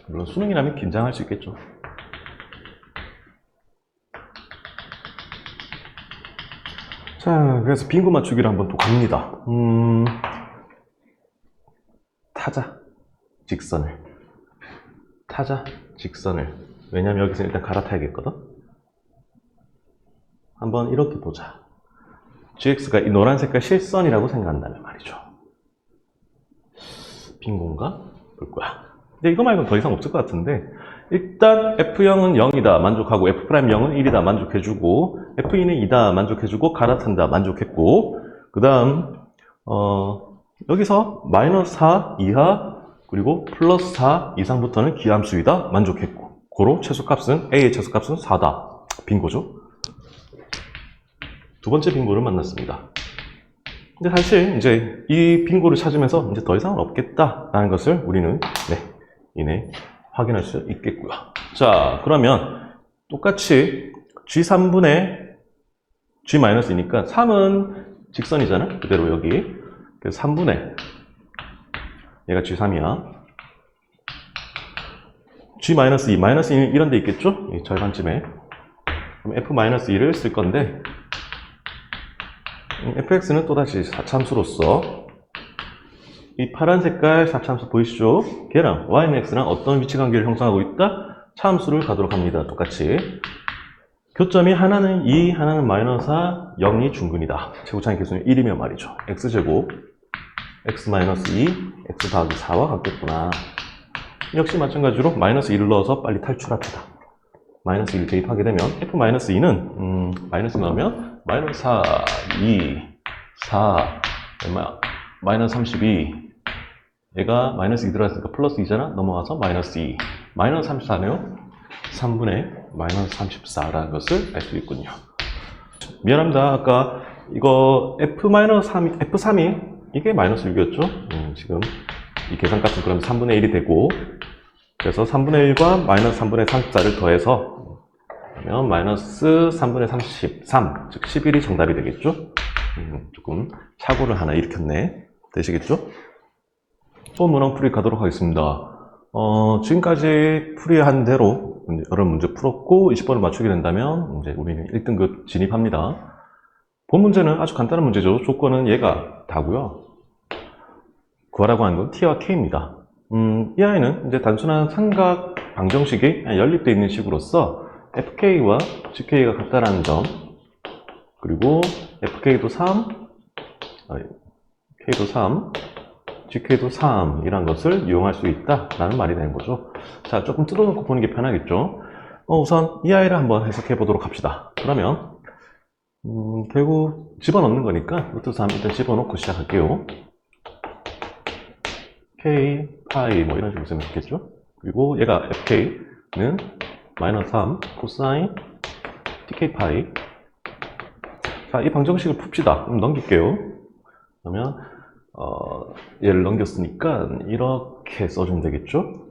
물론 수능이라면 긴장할 수 있겠죠. 자, 그래서 빙고 맞추기를 한번 또 갑니다. 타자, 직선을. 왜냐면 여기서 일단 갈아타야겠거든? 한번 이렇게 보자. gx가 이 노란 색깔 실선이라고 생각한다면 말이죠. 빙고인가? 볼 거야. 근데 이거 말고는 더 이상 없을 것 같은데 일단 F0은 0이다 만족하고 F'0은 1이다 만족해주고 F2는 2다 만족해주고 갈아탄다 만족했고 그 다음 여기서 마이너스 4 이하 그리고 플러스 4 이상부터는 기함수이다 만족했고 고로 최소값은 A의 최소값은 4다 빙고죠. 두 번째 빙고를 만났습니다. 근데 사실 이제 이 빙고를 찾으면서 이제 더 이상은 없겠다라는 것을 우리는 이내 확인할 수 있겠고요. 자, 그러면 똑같이 G3분의 G-2니까 3은 직선이잖아. 그대로 여기. 그래서 3분의 얘가 G3이야. G-2, -2는 이런 데 있겠죠? 이 절반쯤에. 그럼 F-2를 쓸 건데 fx는 또다시 사참수로서 이 파란 색깔 사참수 보이시죠? 걔랑 y는 x랑 어떤 위치 관계를 형성하고 있다? 차함수를 가도록 합니다. 똑같이. 교점이 하나는 2, 하나는 -4, 0이 중근이다. 최고차의 개수는 1이면 말이죠. x제곱, x-2, x 더하기 4와 같겠구나. 역시 마찬가지로 -1을 넣어서 빨리 탈출합시다. -1 대입하게 되면 f-2는 마이너스 넣으면 -4, 2, 4, -32 얘가 -2 들어갔으니까 플러스 2잖아. 넘어가서 -2 -34는 3분의 -34라는 것을 알 수 있군요. 미안합니다. 아까 이거 F3이 이게 -6이었죠. 지금 이 계산값은 그럼 3분의 1이 되고 그래서 3분의 1과 -3분의 34를 더해서 그러면 -3분의 33, 즉 11이 정답이 되겠죠. 조금 착오를 하나 일으켰네. 되시겠죠? 또 문항 풀이 가도록 하겠습니다. 지금까지 풀이한 대로 여러 문제 풀었고 20번을 맞추게 된다면 이제 우리는 1등급 진입합니다. 본 문제는 아주 간단한 문제죠. 조건은 얘가 다고요. 구하라고 하는 건 T와 K입니다. 이 아이는 이제 단순한 삼각 방정식이 연립되어 있는 식으로서 FK와 GK가 같다라는 점 그리고 FK도 3, K도 3, GK도 3이란 것을 이용할 수 있다라는 말이 되는 거죠. 자, 조금 뜯어놓고 보는 게 편하겠죠. 우선 이 아이를 한번 해석해 보도록 합시다. 그러면 결국 집어넣는 거니까 루트 3 일단 집어넣고 시작할게요. K, 파이 뭐 이런 식으로 쓰면 좋겠죠. 그리고 얘가 FK는 -3 코사인 TK 파이. 자, 이 방정식을 풉시다. 그럼 넘길게요. 그러면 얘를 넘겼으니까 이렇게 써주면 되겠죠.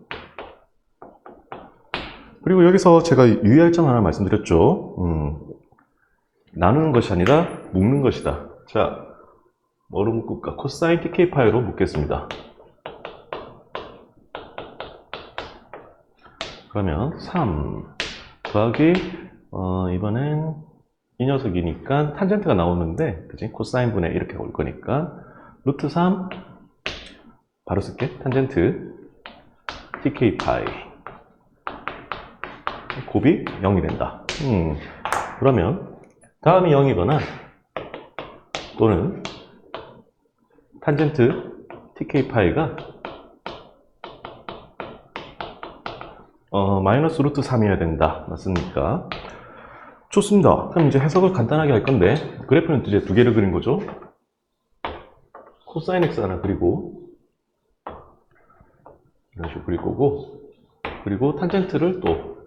그리고 여기서 제가 유의할 점 하나 말씀드렸죠. 나누는 것이 아니라 묶는 것이다. 자, 뭐로 묶을까? 코사인 TK파이로 묶겠습니다. 그러면 3 더하기 이번엔 이 녀석이니까 탄젠트가 나오는데 그치? 코사인분의 이렇게 올 거니까 루트 3 바로 쓸게. 탄젠트 TK파이 곱이 0이 된다. 그러면 다음이 0이거나 또는 탄젠트 TK파이가 마이너스 루트 3이어야 된다. 맞습니까? 좋습니다. 그럼 이제 해석을 간단하게 할 건데 그래프는 이제 두 개를 그린 거죠. 코사인 X 하나 그리고 이런 식으로 그릴 거고 그리고 탄젠트를 또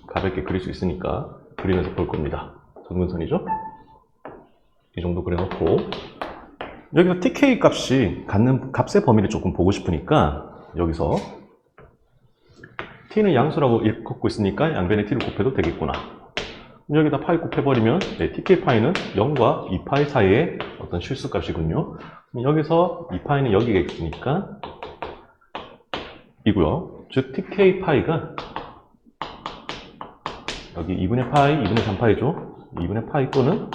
가볍게 그릴 수 있으니까 그리면서 볼 겁니다. 정근선이죠. 이 정도 그려놓고 여기서 TK 값이 갖는 값의 범위를 조금 보고 싶으니까 여기서 T는 양수라고 걷고 있으니까 양변에 T를 곱해도 되겠구나. 여기다 파이 곱해버리면 TK파이는 0과 2파이 사이의 어떤 실수값이군요. 여기서 2파이는 여기겠으니까 이고요. 즉 TK파이가 여기 2분의 파이, 2분의 3파이죠. 2분의 파이 또는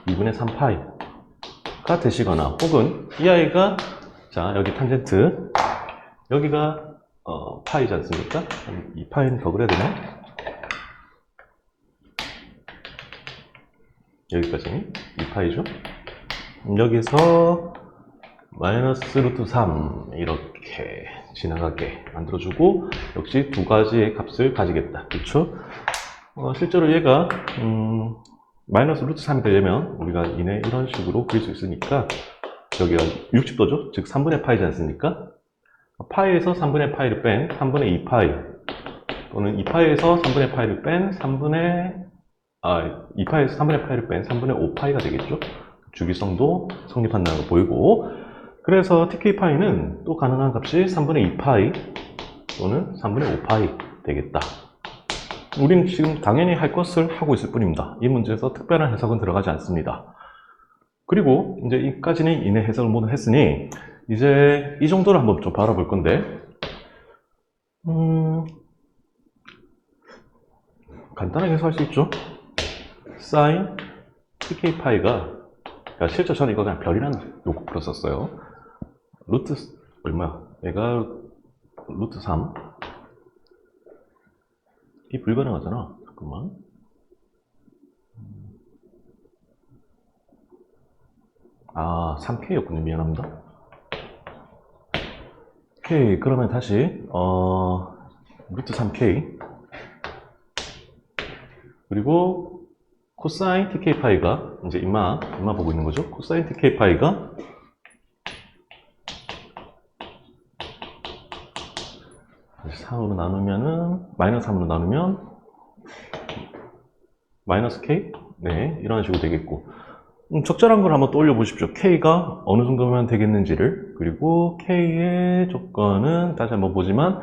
2분의 3파이가 되시거나 혹은 이 아이가 자 여기 탄젠트 여기가 파이지 않습니까? 2파이는 더 그려야 되나? 여기까지 2파이죠. 여기서 마이너스 루트 3 이렇게 지나가게 만들어주고, 역시 두 가지의 값을 가지겠다. 그렇죠? 실제로 얘가 마이너스 루트 3이 되려면 우리가 이내 이런 식으로 그릴 수 있으니까, 여기가 60도죠? 즉 3분의 파이지 않습니까? 파이에서 3분의 파이를 뺀 3분의 2파이, 또는 2파이에서 3분의 파이를 뺀 2파이에서 3분의 파이를 뺀 3분의 5파이가 되겠죠? 주기성도 성립한다는 거 보이고, 그래서 tk 파이는 또 가능한 값이 3분의 2파이 또는 3분의 5파이 되겠다. 우리는 지금 당연히 할 것을 하고 있을 뿐입니다. 이 문제에서 특별한 해석은 들어가지 않습니다. 그리고 이제 이까지는 이내 해석을 모두 했으니, 이제 이 정도를 한번 좀 바라볼 건데, 간단하게 해석할 수 있죠. sin tk 파이가, 그러니까 실제 저는 이거 그냥 별이라는 요구 풀었었어요. 루트 얼마야? 얘가 루트 3. 이 불가능하잖아. 잠깐만. 아, 3K였군요. 미안합니다. 오케이. 그러면 다시, 루트 3K. 그리고, 코사인 TK파이가, 이제 임마 보고 있는 거죠. 코사인 TK파이가, 다시 3으로 나누면은, 마이너스 3으로 나누면, 마이너스 K? 네. 이런 식으로 되겠고. 적절한 걸 한번 떠올려 보십시오. K가 어느 정도면 되겠는지를. 그리고 K의 조건은 다시 한번 보지만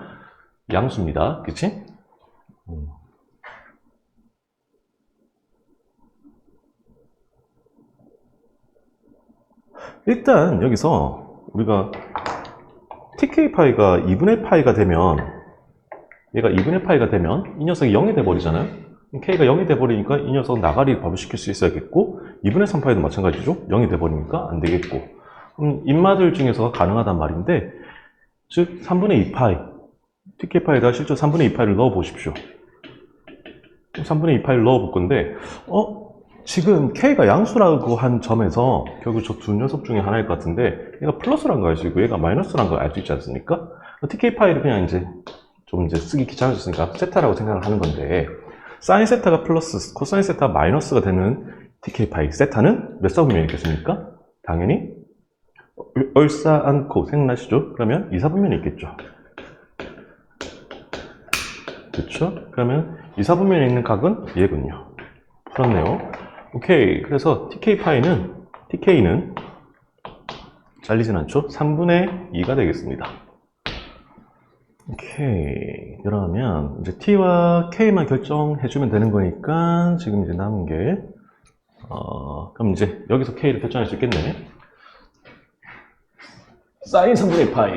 양수입니다. 그치? 일단 여기서 우리가 TK파이가 2분의 파이가 되면, 얘가 2분의 파이가 되면 이 녀석이 0이 돼버리잖아요. K가 0이 돼버리니까 이 녀석 나가리 발효시킬 수 있어야겠고, 2분의 3파이도 마찬가지죠. 0이 돼버리니까 안 되겠고, 인마들 중에서 가능하단 말인데, 즉 3분의 2파이, TK파이에다 실제 3분의 2파이를 넣어 보십시오. 3분의 2파이를 넣어 볼 건데, 지금 K가 양수라고 한 점에서 결국 저 두 녀석 중에 하나일 것 같은데, 얘가 플러스라는 걸 알 수 있고 얘가 마이너스라는 걸 알 수 있지 않습니까? TK파이를 그냥 이제 좀 쓰기 귀찮아졌으니까 세타라고 생각을 하는 건데, 사인 세타가 플러스, 코사인 세타가 마이너스가 되는 TK파이 세타는 몇 사분면이 있겠습니까? 당연히 얼싸 않고 생각나시죠? 그러면 2사분면이 있겠죠. 그렇죠? 그러면 2사분면에 있는 각은 얘군요. 풀었네요. 오케이. 그래서 TK는 잘리진 않죠? 3분의 2가 되겠습니다. 오케이. 그러면 이제 T와 K만 결정해주면 되는 거니까 지금 이제 남은 게, 그럼 이제 여기서 K를 결정할 수 있겠네. 사인 3분의 파이.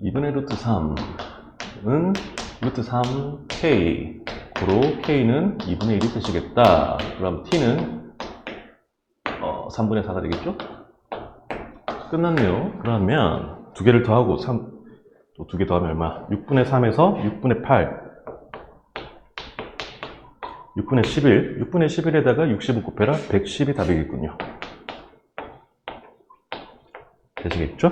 2분의 루트 3은 루트 3K. 고로 K는 2분의 1이 되시겠다. 그럼 T는 3분의 4가 되겠죠? 끝났네요. 그러면 두 개를 더하고 또 두 개 더하면 얼마? 6분의 3에서 6분의 8, 6분의 11, 6분의 11에다가 60을 곱해라 110이 답이겠군요. 되시겠죠?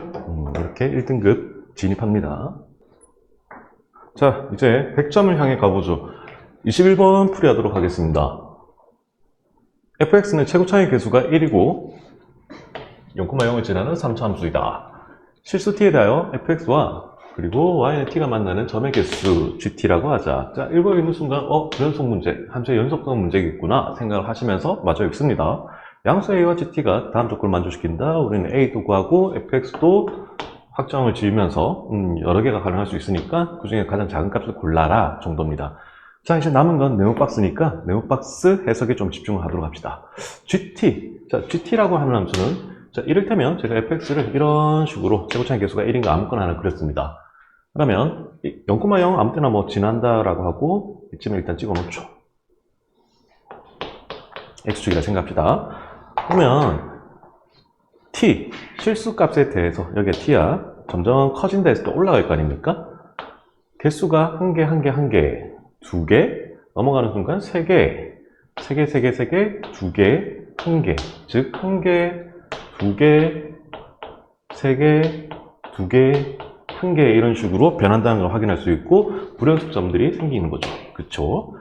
이렇게 1등급 진입합니다. 자, 이제 100점을 향해 가보죠. 21번 풀이하도록 하겠습니다. fx는 최고차의 개수가 1이고 0,0을 지나는 3차 함수이다. 실수 t에 대하여 fx와 그리고 y는 t가 만나는 점의 개수 gt라고 하자. 자, 읽고 있는 순간 연속 문제, 함수의 연속성 문제겠구나 생각을 하시면서 마저 읽습니다. 양수 a와 gt가 다음 조건을 만족시킨다. 우리는 a도 구하고 fx도 확정을 지으면서 여러 개가 가능할 수 있으니까 그 중에 가장 작은 값을 골라라 정도입니다. 자, 이제 남은 건 네모박스니까 네모박스 해석에 좀 집중을 하도록 합시다. GT. 자, GT라고 하는 함수는, 자, 이를테면 제가 fx를 이런 식으로 최고차의 개수가 1인 거 아무거나 하나 그렸습니다. 그러면 0,0 아무 때나 뭐 지난다라고 하고 이쯤에 일단 찍어 놓죠. x축이라 생각합시다. 그러면 t, 실수값에 대해서 여기에 t야 점점 커진다 했을 때 올라갈 거 아닙니까? 개수가 한 개, 두 개, 넘어가는 순간 세 개, 두 개, 한 개. 즉, 한 개, 두 개, 3개, 2개, 1개 이런 식으로 변한다는 걸 확인할 수 있고 불연속점들이 생기는 거죠. 그쵸?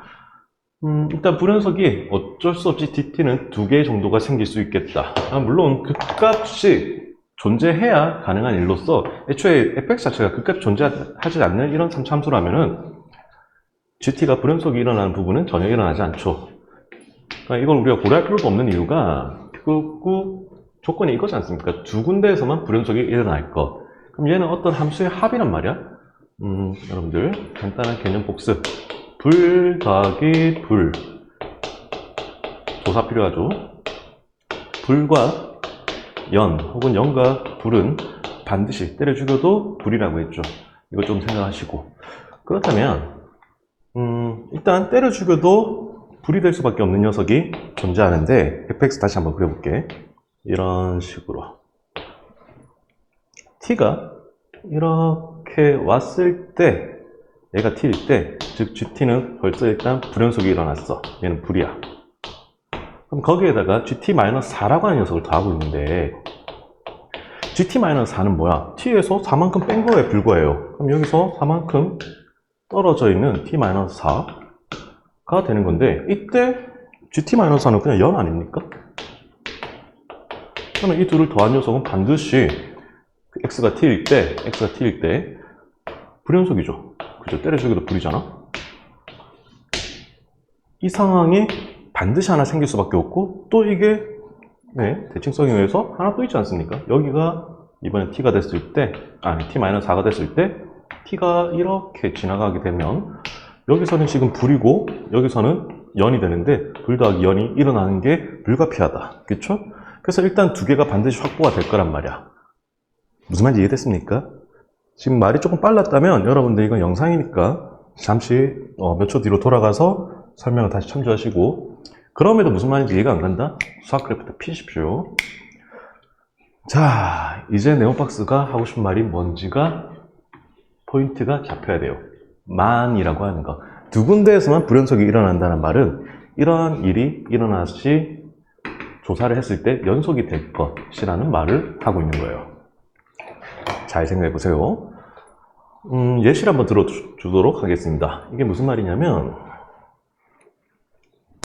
일단 불연속이 어쩔 수 없이 DT는 2개 정도가 생길 수 있겠다. 물론 극값이 존재해야 가능한 일로서 애초에 fx 자체가 극값이 존재하지 않는 이런 참수라면은 GT가 불연속이 일어나는 부분은 전혀 일어나지 않죠. 그러니까 이걸 우리가 고려할 필요도 없는 이유가 결국 조건이 이거지 않습니까? 2군데에서만 불연속이 일어날 것. 그럼 얘는 어떤 함수의 합이란 말이야. 여러분들 간단한 개념 복습. 불 더하기 불. 조사 필요하죠. 불과 연 혹은 연과 불은 반드시 때려 죽여도 불이라고 했죠. 이거 좀 생각하시고. 그렇다면 일단 때려 죽여도 불이 될 수밖에 없는 녀석이 존재하는데 fx 다시 한번 그려볼게. 이런 식으로 t가 이렇게 왔을 때 얘가 t일 때, 즉 gt는 벌써 일단 불연속이 일어났어. 얘는 불이야. 그럼 거기에다가 gt-4라고 하는 녀석을 더하고 있는데 gt-4는 뭐야? t에서 4만큼 뺀 거에 불과해요. 그럼 여기서 4만큼 떨어져 있는 t-4가 되는 건데 이때 gt-4는 그냥 연 아닙니까? 그러면 이 둘을 더한 녀석은 반드시 x가 t일 때 불연속이죠. 그죠? 때려주기도 불이잖아. 이 상황이 반드시 하나 생길 수밖에 없고 또 이게 대칭성에 의해서 하나 또 있지 않습니까? 여기가 이번에 t가 됐을 때 t-4가 됐을 때 t가 이렇게 지나가게 되면 여기서는 지금 불이고 여기서는 연이 되는데 불 더하기 연이 일어나는 게 불가피하다. 그쵸? 그래서 일단 2개가 반드시 확보가 될 거란 말이야. 무슨 말인지 이해됐습니까? 지금 말이 조금 빨랐다면 여러분들 이건 영상이니까 잠시 몇 초 뒤로 돌아가서 설명을 다시 참조하시고 그럼에도 무슨 말인지 이해가 안 간다? 수학 그래프트 피십시오. 자, 이제 네오박스가 하고 싶은 말이 뭔지가 포인트가 잡혀야 돼요. 만이라고 하는 거. 2군데에서만 불연속이 일어난다는 말은 이러한 일이 일어나시 조사를 했을 때 연속이 될 것이라는 말을 하고 있는 거예요. 잘 생각해 보세요. 예시를 한번 들어주도록 하겠습니다. 이게 무슨 말이냐면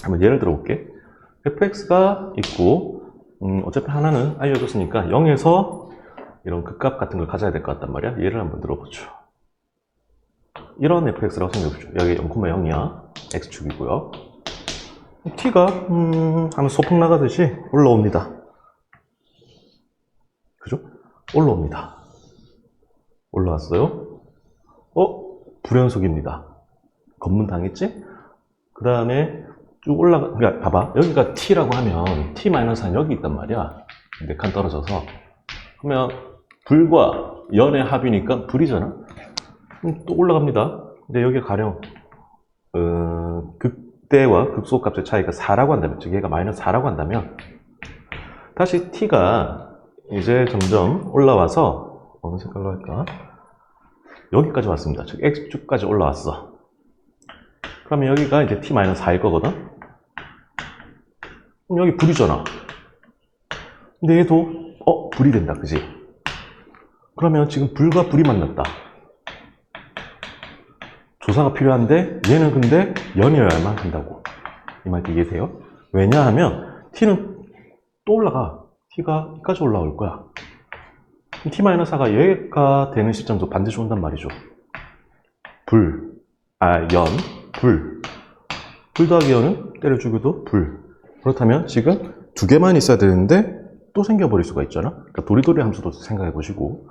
한번 예를 들어볼게. fx가 있고 어차피 하나는 알려줬으니까 0에서 이런 극값 같은 걸 가져야 될 것 같단 말이야. 예를 한번 들어보죠. 이런 fx라고 생각해보죠. 여기 0,0이야. x축이고요. t가 하면 소풍 나가듯이 올라옵니다. 그죠? 올라옵니다. 올라왔어요. 불연속입니다. 검문 당했지? 그 다음에 쭉 그러니까 봐봐. 여기가 t라고 하면 t-1 여기 있단 말이야. 4칸 떨어져서. 그러면 불과 연의 합이니까 불이잖아. 또 올라갑니다. 근데 여기 가령 극대와 극소값의 차이가 4라고 한다면, 즉 얘가 -4라고 한다면 다시 t가 이제 점점 올라와서 어느 색깔로 할까? 여기까지 왔습니다. 즉 x축까지 올라왔어. 그러면 여기가 이제 t-4일 거거든? 그럼 여기 불이잖아. 근데 얘도 불이 된다, 그지? 그러면 지금 불과 불이 만났다. 조사가 필요한데 얘는 근데 연이어야만 한다고. 이 말도 이해돼요? 왜냐하면 t는 또 올라가. t가 여기까지 올라올 거야. t-4가 여기가 되는 시점도 반드시 온단 말이죠. 불 더하기 연은 때려주기도 불. 그렇다면 지금 2개만 있어야 되는데 또 생겨버릴 수가 있잖아. 그러니까 도리도리 함수도 생각해 보시고.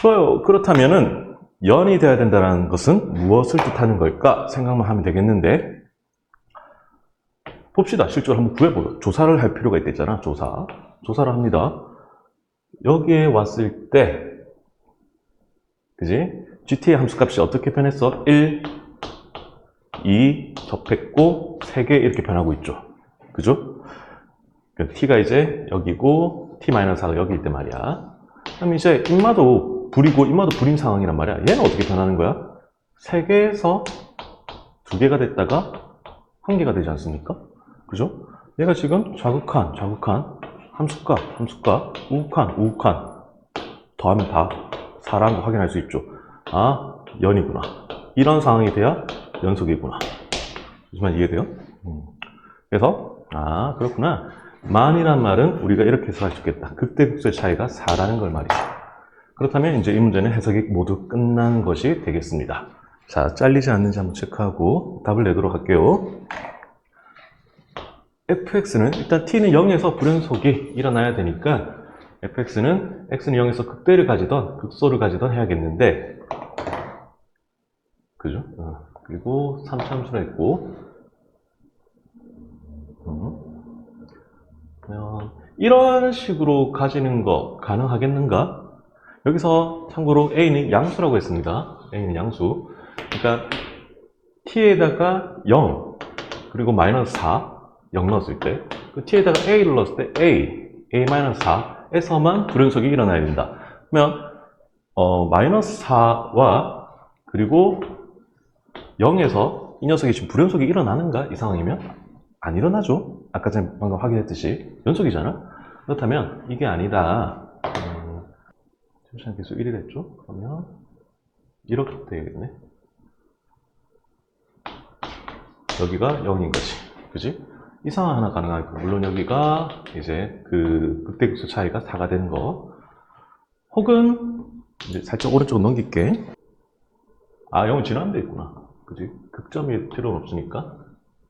좋아요. 그렇다면은 연이 돼야 된다는 것은 무엇을 뜻하는 걸까 생각만 하면 되겠는데, 봅시다. 실제로 한번 구해보요. 조사를 할 필요가 있겠잖아. 조사를 합니다. 여기에 왔을 때, 그지? GT의 함수값이 어떻게 변했어? 1, 2 접했고 3개 이렇게 변하고 있죠. 그죠? t가 이제 여기고 t-4가 여기일 때 말이야. 그럼 이제 임마도 불이고 임마도 불인 상황이란 말이야. 얘는 어떻게 변하는 거야? 3개에서 2개가 됐다가 1개가 되지 않습니까? 그죠? 얘가 지금 좌극한, 함수값, 우극한. 더하면 다 4라는 거 확인할 수 있죠. 아, 연이구나. 이런 상황이 돼야 연속이구나. 무슨 말 이해돼요? 그래서 아, 그렇구나. 만이란 말은 우리가 이렇게 해석할 수 있겠다. 극대극소의 차이가 4라는 걸 말이죠. 그렇다면 이제 이 문제는 해석이 모두 끝난 것이 되겠습니다. 자, 잘리지 않는지 한번 체크하고 답을 내도록 할게요. fx는 일단 t는 0에서 불연속이 일어나야 되니까 fx는 x는 0에서 극대를 가지던 극소를 가지던 해야겠는데, 그죠? 그리고 3차함수가 있고, 이런 식으로 가지는 거 가능하겠는가? 여기서 참고로 a는 양수라고 했습니다. a는 양수. 그러니까 t에다가 0 그리고 마이너스 4 0 넣었을 때, 그 t에다가 a를 넣었을 때 a-4에서만 불연속이 일어나야 된다. 그러면 마이너스 4와 그리고 0에서 이 녀석이 지금 불연속이 일어나는가? 이 상황이면 안 일어나죠. 아까 전에 방금 확인했듯이 연속이잖아. 그렇다면 이게 아니다. 최소한 계수 1이 됐죠? 그러면 이렇게 되겠네. 여기가 0인 거지. 그지? 이 상황 하나 가능하고, 물론 여기가 이제 그 극대극소 차이가 4가 되는 거. 혹은 이제 살짝 오른쪽 넘길게. 아, 0은 지나면 되겠구나. 그지? 극점일 필요는 없으니까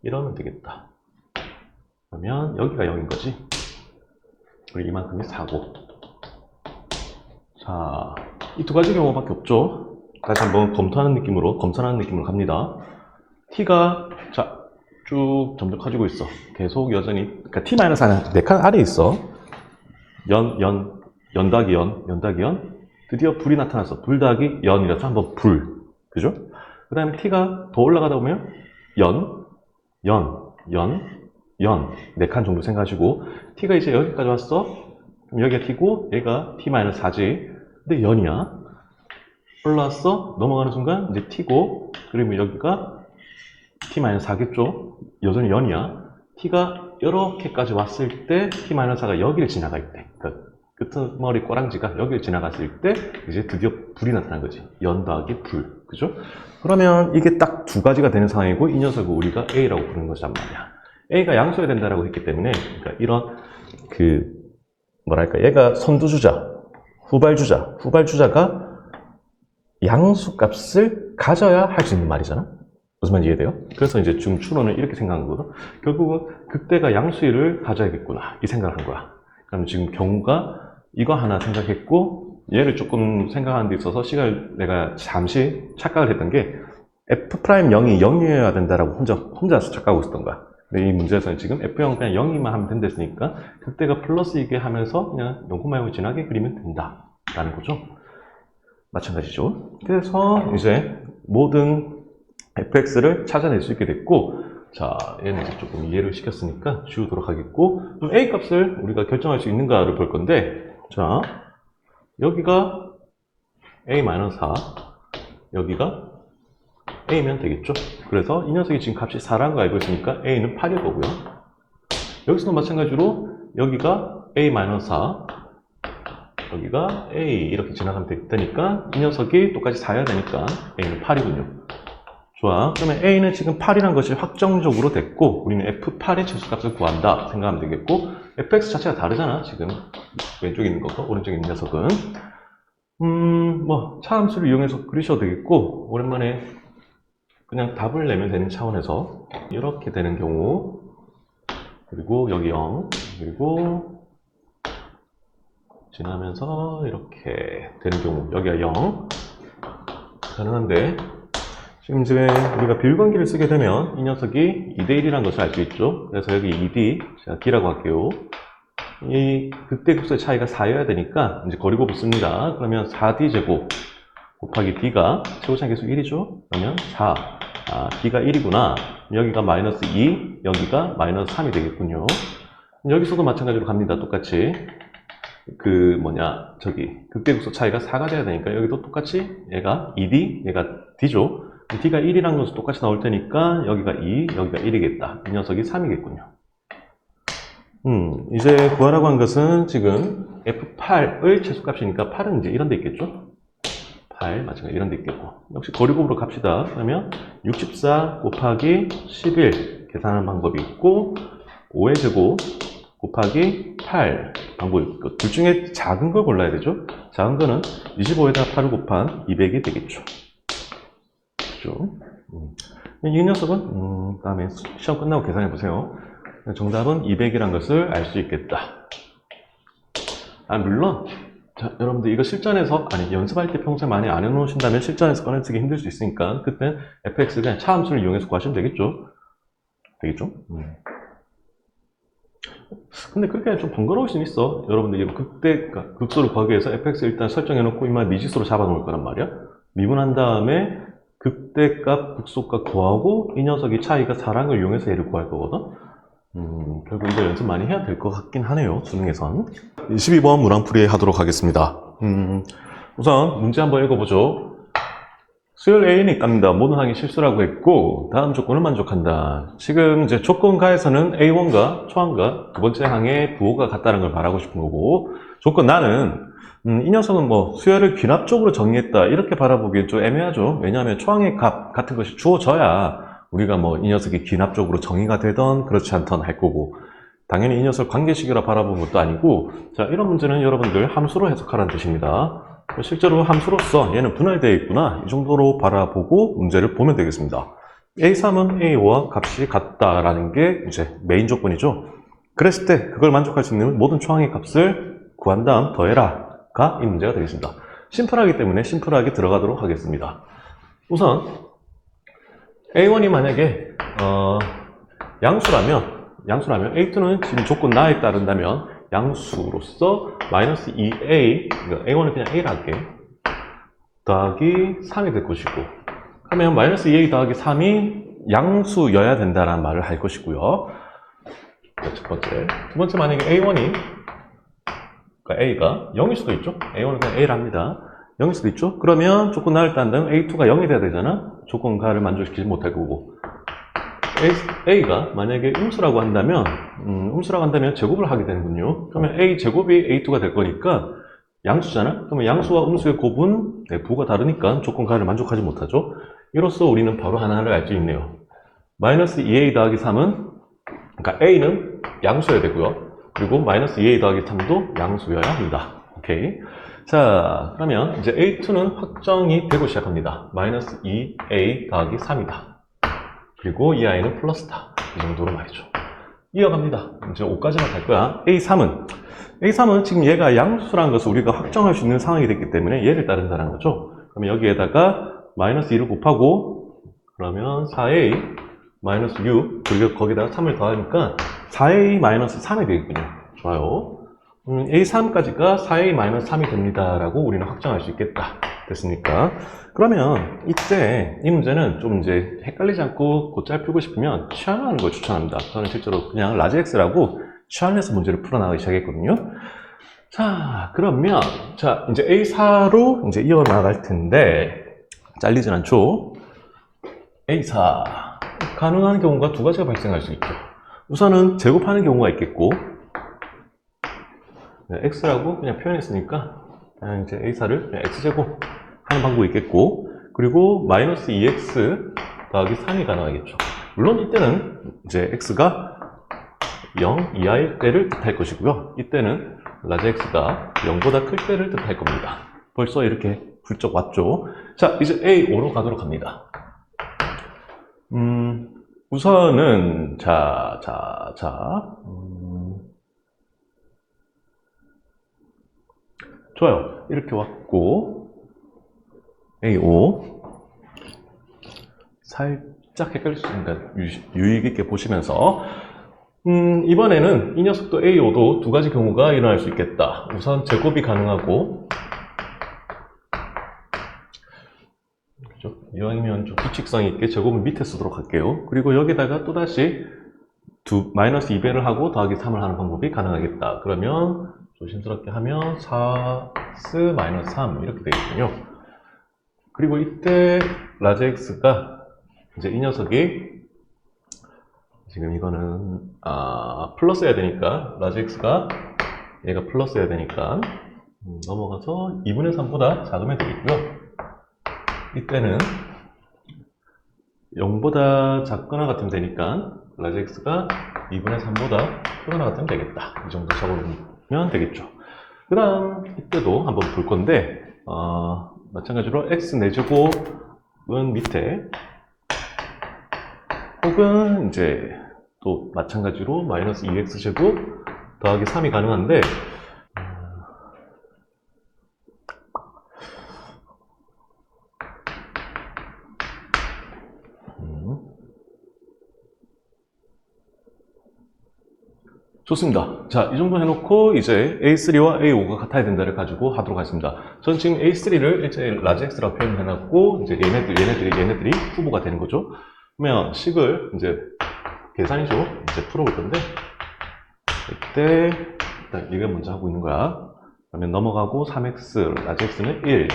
이러면 되겠다. 그러면 여기가 0인 거지. 그리고 이만큼이 4고. 자, 이 두 가지 경우밖에 없죠. 다시 한번 검토하는 느낌으로 갑니다. t가 자 쭉 점점 커지고 있어. 계속 여전히, 그러니까 t-4는 4칸 아래에 있어. 연 더하기 연, 드디어 불이 나타났어. 불 더하기 연이라서 한번 불, 그죠? 그 다음에 t가 더 올라가다 보면 연, 4칸 정도 생각하시고, t가 이제 여기까지 왔어. 그럼 여기가 t고 얘가 t-4지. 근데 연이야. 올라왔어. 넘어가는 순간 이제 t고, 그리고 여기가 t-4겠죠. 여전히 연이야. t가 이렇게까지 왔을 때 t-4가 여기를 지나갈 때, 그러니까 끄트머리 꼬랑지가 여기를 지나갔을 때 이제 드디어 불이 나타난 거지. 연 더하기 불, 그죠? 그러면 이게 딱 두 가지가 되는 상황이고, 이 녀석을 우리가 a라고 부르는 것이란 말이야. a가 양수여야 된다라고 했기 때문에, 그러니까 이런 뭐랄까, 얘가 선두주자, 후발주자가 양수 값을 가져야 할 수 있는 말이잖아. 무슨 말인지 이해돼요? 그래서 이제 지금 추론은 이렇게 생각한 거거든. 결국은 극대가 양수를 가져야겠구나, 이 생각을 한 거야. 그럼 지금 경우가 이거 하나 생각했고, 얘를 조금 생각하는 데 있어서 시간을 내가 잠시 착각을 했던 게, f'0이 0이어야 된다라고 혼자서 착각하고 있었던 거야. 근데 이 문제에서는 지금 f0 그냥 0이만 하면 된다 했으니까 극대가 플러스이게 하면서 그냥 0,0을 지나게 그리면 된다 라는 거죠. 마찬가지죠. 그래서 이제 모든 fx를 찾아낼 수 있게 됐고, 자, 얘는 이제 조금 이해를 시켰으니까 지우도록 하겠고, 그럼 a 값을 우리가 결정할 수 있는가를 볼 건데, 자, 여기가 a-4, 여기가 a면 되겠죠. 그래서 이 녀석이 지금 값이 4라는 거 알고 있으니까 a는 8일 거고요. 여기서도 마찬가지로 여기가 a-4, 여기가 a 이렇게 지나가면 되니까 이 녀석이 똑같이 4여야 되니까 a는 8이군요. 좋아. 그러면 a는 지금 8이라는 것이 확정적으로 됐고, 우리는 f8의 최소값을 구한다 생각하면 되겠고, fx 자체가 다르잖아. 지금 왼쪽에 있는 것과 오른쪽에 있는 녀석은 뭐 차함수를 이용해서 그리셔도 되겠고, 오랜만에 그냥 답을 내면 되는 차원에서 이렇게 되는 경우, 그리고 여기 0, 그리고 지나면서 이렇게 되는 경우, 여기가 0 가능한데, 지금 이제 우리가 비율관계를 쓰게 되면 이 녀석이 2대1이라는 것을 알 수 있죠. 그래서 여기 2d, 제가 d라고 할게요. 이 극대극소의 차이가 4여야 되니까 이제 거리고 붙습니다. 그러면 4d 제곱 곱하기 d가 최고차의 계수 1이죠. 그러면 4, d가 1이구나. 여기가 마이너스 2, 여기가 마이너스 3이 되겠군요. 여기서도 마찬가지로 갑니다. 똑같이 극대극소 차이가 4가 돼야 되니까 여기도 똑같이 얘가 2d, 얘가 d죠. d가 1이라는 것은 똑같이 나올 테니까 여기가 2, 여기가 1이겠다. 이 녀석이 3이겠군요. 이제 구하라고 한 것은 지금 F8의 최소값이니까 8은 이제 이런 데 있겠죠? 8, 마찬가지 이런 데 있겠고. 역시 거리곱으로 갑시다. 그러면 64 곱하기 11 계산하는 방법이 있고, 5의 제곱 곱하기 8 방법이 있고, 둘 중에 작은 걸 골라야 되죠? 작은 거는 25에다 8을 곱한 200이 되겠죠. 그죠? 이 녀석은, 다음에 시험 끝나고 계산해 보세요. 정답은 200이란 것을 알 수 있겠다. 물론, 자, 여러분들 이거 실전에서, 연습할 때 평소에 많이 안 해놓으신다면 실전에서 꺼내쓰기 힘들 수 있으니까, 그땐 fx 그냥 차함수를 이용해서 구하시면 되겠죠? 되겠죠? 근데 그렇게 좀 번거로울 수는 있어. 여러분들 이거 극소를 구하기 위해서 fx 일단 설정해놓고 이만 미지수로 잡아놓을 거란 말이야. 미분한 다음에 극대값, 극소값 구하고 이 녀석이 차이가 4랑을 이용해서 얘를 구할 거거든. 결국 이거 연습 많이 해야 될 것 같긴 하네요. 수능에선. 22번 문항풀이 하도록 하겠습니다. 우선 문제 한번 읽어보죠. 수열 A는 있답니다. 모든 항이 실수라고 했고 다음 조건을 만족한다. 지금 이제 조건가에서는 A1과 초항과 두 번째 항의 부호가 같다는 걸 말하고 싶은 거고, 조건 나는 이 녀석은 뭐 수열을 귀납적으로 정의했다 이렇게 바라보기엔 좀 애매하죠. 왜냐하면 초항의 값 같은 것이 주어져야 우리가 뭐 이 녀석이 귀납적으로 정의가 되던 그렇지 않던 할 거고, 당연히 이 녀석 관계식이라 바라보는 것도 아니고, 자, 이런 문제는 여러분들 함수로 해석하라는 뜻입니다. 실제로 함수로서 얘는 분할되어 있구나 이 정도로 바라보고 문제를 보면 되겠습니다. A3은 A5와 값이 같다라는 게 이제 메인 조건이죠. 그랬을 때 그걸 만족할 수 있는 모든 초항의 값을 구한 다음 더해라가 이 문제가 되겠습니다. 심플하기 때문에 심플하게 들어가도록 하겠습니다. 우선 A1이 만약에 양수라면 A2는 지금 조건 나에 따른다면 양수로서 마이너스 2a, 그러니까 A1은 그냥 A라 할게, 더하기 3이 될 것이고, 그러면 마이너스 2a 더하기 3이 양수여야 된다는 말을 할 것이고요. 첫 번째. 두 번째, 만약에 A1이, 그러니까 A가 0일 수도 있죠. A1은 그냥 A랍니다. 0일 수도 있죠. 그러면 조건 나를 따른다면 A2가 0이 돼야 되잖아. 조건가를 만족시키지 못할 거고. A가 만약에 음수라고 한다면 제곱을 하게 되는군요. 그러면 A 제곱이 A2가 될 거니까 양수잖아? 그러면 양수와 음수의 곱은 부호가 다르니까 조건가를 만족하지 못하죠. 이로써 우리는 바로 하나를 알 수 있네요. 마이너스 2A 더하기 3은, 그러니까 A는 양수여야 되고요. 그리고 마이너스 2A 더하기 3도 양수여야 합니다. 오케이. 자, 그러면 이제 A2는 확정이 되고 시작합니다. 마이너스 2A 더하기 3이다. 그리고 이 아이는 플러스다. 이 정도로 말이죠. 이어갑니다. 이제 5까지만 갈 거야. A3은 지금 얘가 양수라는 것을 우리가 확정할 수 있는 상황이 됐기 때문에 얘를 따른다는 거죠. 그러면 여기에다가 마이너스 2를 곱하고, 그러면 4A 마이너스 6, 그리고 거기다가 3을 더하니까 4A 마이너스 3이 되겠군요. 좋아요. A3까지가 4A 마이너스 3이 됩니다. 라고 우리는 확정할 수 있겠다. 됐습니까? 그러면 이때 이 문제는 좀 이제 헷갈리지 않고 곧잘 풀고 싶으면 치환하는 걸 추천합니다. 저는 실제로 그냥 라지 X라고 치환해서 문제를 풀어나가기 시작했거든요. 자, 그러면 자 이제 A4로 이제 이어나갈 텐데 잘리진 않죠? A4 가능한 경우가 두 가지가 발생할 수 있죠. 우선은 제곱하는 경우가 있겠고, X라고 그냥 표현했으니까 이제 A4를 X제곱 하는 방법이 있겠고, 그리고 마이너스 2X 더하기 3이 가능하겠죠. 물론 이때는 이제 X가 0 이하일 때를 뜻할 것이고요. 이때는 라지 X가 0보다 클 때를 뜻할 겁니다. 벌써 이렇게 훌쩍 왔죠. 자, 이제 A5로 가도록 합니다. 우선은 좋아요. 이렇게 왔고, A5 살짝 헷갈릴 수 있으니까 유의 깊게 보시면서, 이번에는 이 녀석도 A5도 두 가지 경우가 일어날 수 있겠다. 우선 제곱이 가능하고, 그죠? 이왕이면 좀 규칙성 있게 제곱은 밑에 쓰도록 할게요. 그리고 여기다가 또다시 마이너스 2배를 하고 더하기 3을 하는 방법이 가능하겠다. 그러면 조심스럽게 하면 4스 마이너스 3 이렇게 되겠군요. 그리고 이때 라지 X가 이제 이 녀석이 지금 이거는 플러스 해야 되니까 라지 x가 얘가 플러스 해야 되니까 넘어가서 2분의 3보다 작으면 되겠고요. 이때는 0보다 작거나 같으면 되니까 라지 x가 2분의 3보다 크거나 같으면 되겠다. 이 정도 적어놓으면 되겠죠. 그 다음 이때도 한번 볼 건데 마찬가지로 x 4제곱은 밑에 혹은 이제 또 마찬가지로 마이너스 2x제곱 더하기 3이 가능한데 좋습니다. 자, 이 정도 해놓고 이제 A3와 A5가 같아야 된다를 가지고 하도록 하겠습니다. 전 지금 A3를 이제 라지 x라고 표현해놨고 이제 얘네들이 후보가 되는 거죠. 그러면 식을 이제 계산이죠. 이제 풀어볼 건데 이때 일단 이걸 먼저 하고 있는 거야. 그러면 넘어가고 3x 라지 x는 1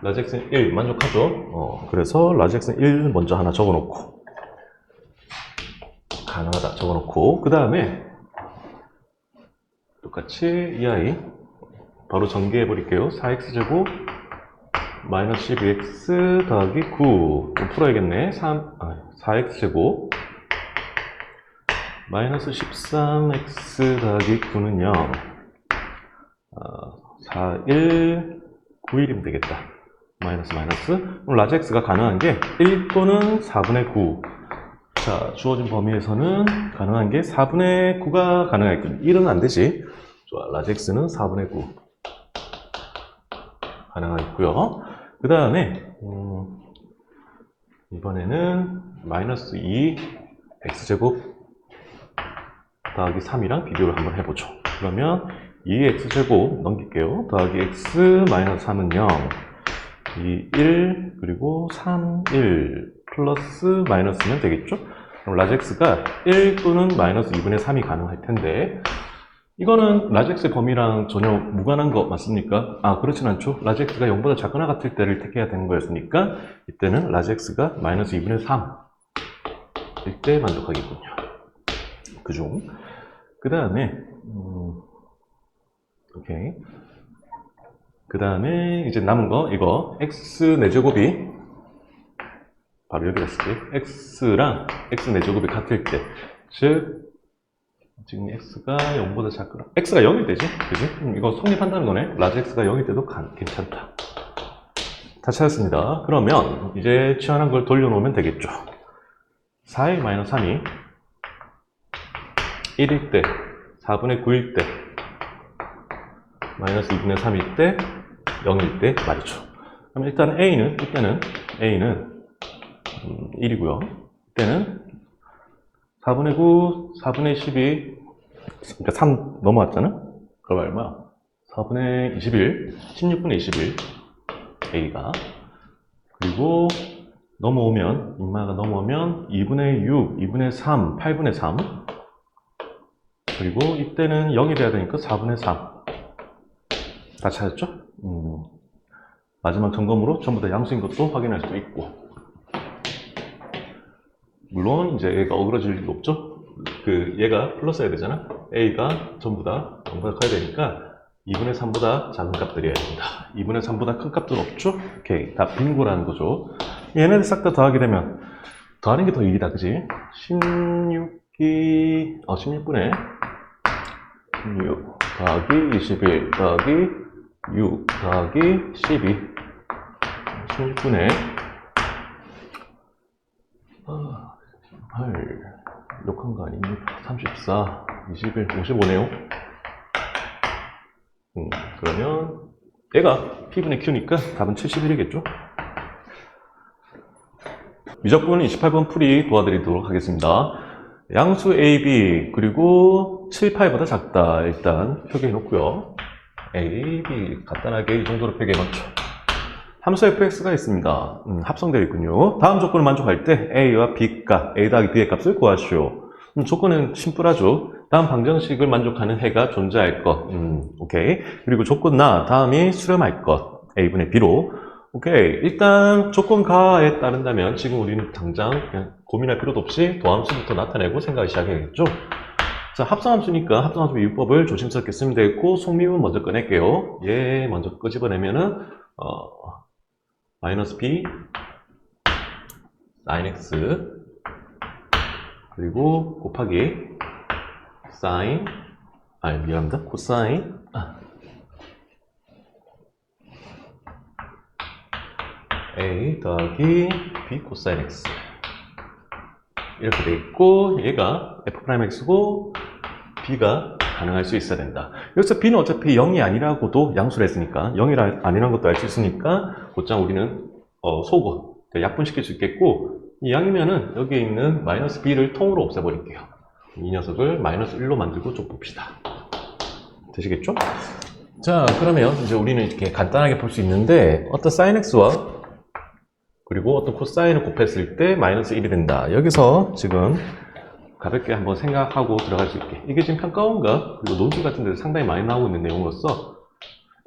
라지 x는 1 만족하죠. 그래서 라지 x는 1 먼저 하나 적어놓고 가능하다 적어놓고 그 다음에 똑같이 이 아이 바로 전개해 버릴게요. 4x제곱 마이너스 12x 더하기 9 좀 풀어야겠네. 4x제곱 마이너스 13x 더하기 9는 0 4, 1, 9, 1이면 되겠다. 마이너스 그럼 라지 x가 가능한 게 1 또는 4분의 9 자, 주어진 범위에서는 가능한 게 4분의 9가 가능하겠군요. 1은 안 되지. 좋아, 라지 x는 4분의 9 가능하겠고요. 그 다음에 이번에는 마이너스 2 x제곱 더하기 3이랑 비교를 한번 해보죠. 그러면 2x제곱 넘길게요. 더하기 x 마이너스 3은 0 2, 1 그리고 3, 1 플러스 마이너스면 되겠죠? 그럼 라지 x가 1 또는 마이너스 2분의 3이 가능할 텐데 이거는 라지 x의 범위랑 전혀 무관한 거 맞습니까? 그렇진 않죠. 라지 x가 0보다 작거나 같을 때를 택해야 되는 거였으니까 이때는 라지 x가 마이너스 2분의 3일 때 만족하겠군요. 그중 그 다음에 오케이. 그 다음에 이제 남은 거 이거 x 4제곱이 바로 여기다 쓸게요. x랑 x 4제곱이 같을 때 즉 지금 x가 0보다 작거나 x가 0일 때지 그지? 이거 성립한다는 거네. 라지 x가 0일 때도 괜찮다. 다 찾았습니다. 그러면 이제 치환한 걸 돌려놓으면 되겠죠. 4의 마이너스 3이 1일 때 4분의 9일 때 마이너스 2분의 3일 때 0일 때 말이죠. 그럼 일단 이때는 A는 1이고요. 이때는 4분의 9, 4분의 12, 그러니까 3 넘어왔잖아? 그럼 얼마? 4분의 21, 16분의 21, A가. 그리고 넘어오면, 인마가 넘어오면 2분의 6, 2분의 3, 8분의 3. 그리고 이때는 0이 돼야 되니까 4분의 3. 다 찾았죠? 마지막 점검으로 전부 다 양수인 것도 확인할 수 있고. 물론 이제 얘가 어그러질 일 없죠? 얘가 플러스 해야 되잖아? A가 전부 다 0보다 커야 되니까 2분의 3보다 작은 값들이어야 된다. 2분의 3보다 큰 값들 없죠? 오케이. 다 빙고라는 거죠. 얘네들 싹 다 더하게 되면 더하는 게 더 이기다, 그지? 16분의 16 더하기 21 더하기 6 더하기 12 16분의 8 욕한 거 아니니? 34 21 55네요. 그러면 얘가 P분의 Q니까 답은 71이겠죠? 미적분 28번 풀이 도와드리도록 하겠습니다. 양수 A, B 그리고 7, 8보다 작다. 일단 표기해 놓고요. A, B 간단하게 이 정도로 표기해 놓죠. 함수 fx가 있습니다. 합성되어 있군요. 다음 조건을 만족할 때 a와 b값, a 더하기 b의 값을 구하시오. 조건은 심플하죠. 다음 방정식을 만족하는 해가 존재할 것. 오케이. 그리고 조건 나 다음이 수렴할 것. a분의 b로. 오케이. 일단 조건가에 따른다면 지금 우리는 당장 그냥 고민할 필요도 없이 도함수부터 나타내고 생각을 시작해야겠죠? 자, 합성함수니까 합성함수 이유법을 조심스럽게 쓰면 되겠고, 속미분 먼저 꺼낼게요. 얘 먼저 끄집어내면은, 마이너스 b, sin x, 그리고 곱하기, sin, 미안합니다. 코사인, a 더하기 b 코사인 x. 이렇게 되겠고, 얘가 f'x고, b가 가능할 수 있어야 된다. 여기서 b는 어차피 0이 아니라고도 양수를 했으니까, 0이 아니라는 것도 알 수 있으니까, 곧장 우리는, 소거, 그러니까 약분시킬 수 있겠고, 이 양이면은 여기에 있는 마이너스 b를 통으로 없애버릴게요. 이 녀석을 마이너스 1로 만들고 좀 봅시다. 되시겠죠? 자, 그러면 이제 우리는 이렇게 간단하게 볼 수 있는데, 어떤 sin x와 그리고 어떤 코사인을 곱했을 때 마이너스 1이 된다. 여기서 지금 가볍게 한번 생각하고 들어갈 수 있게. 이게 지금 평가원과 그리고 논술 같은 데서 상당히 많이 나오고 있는 내용으로서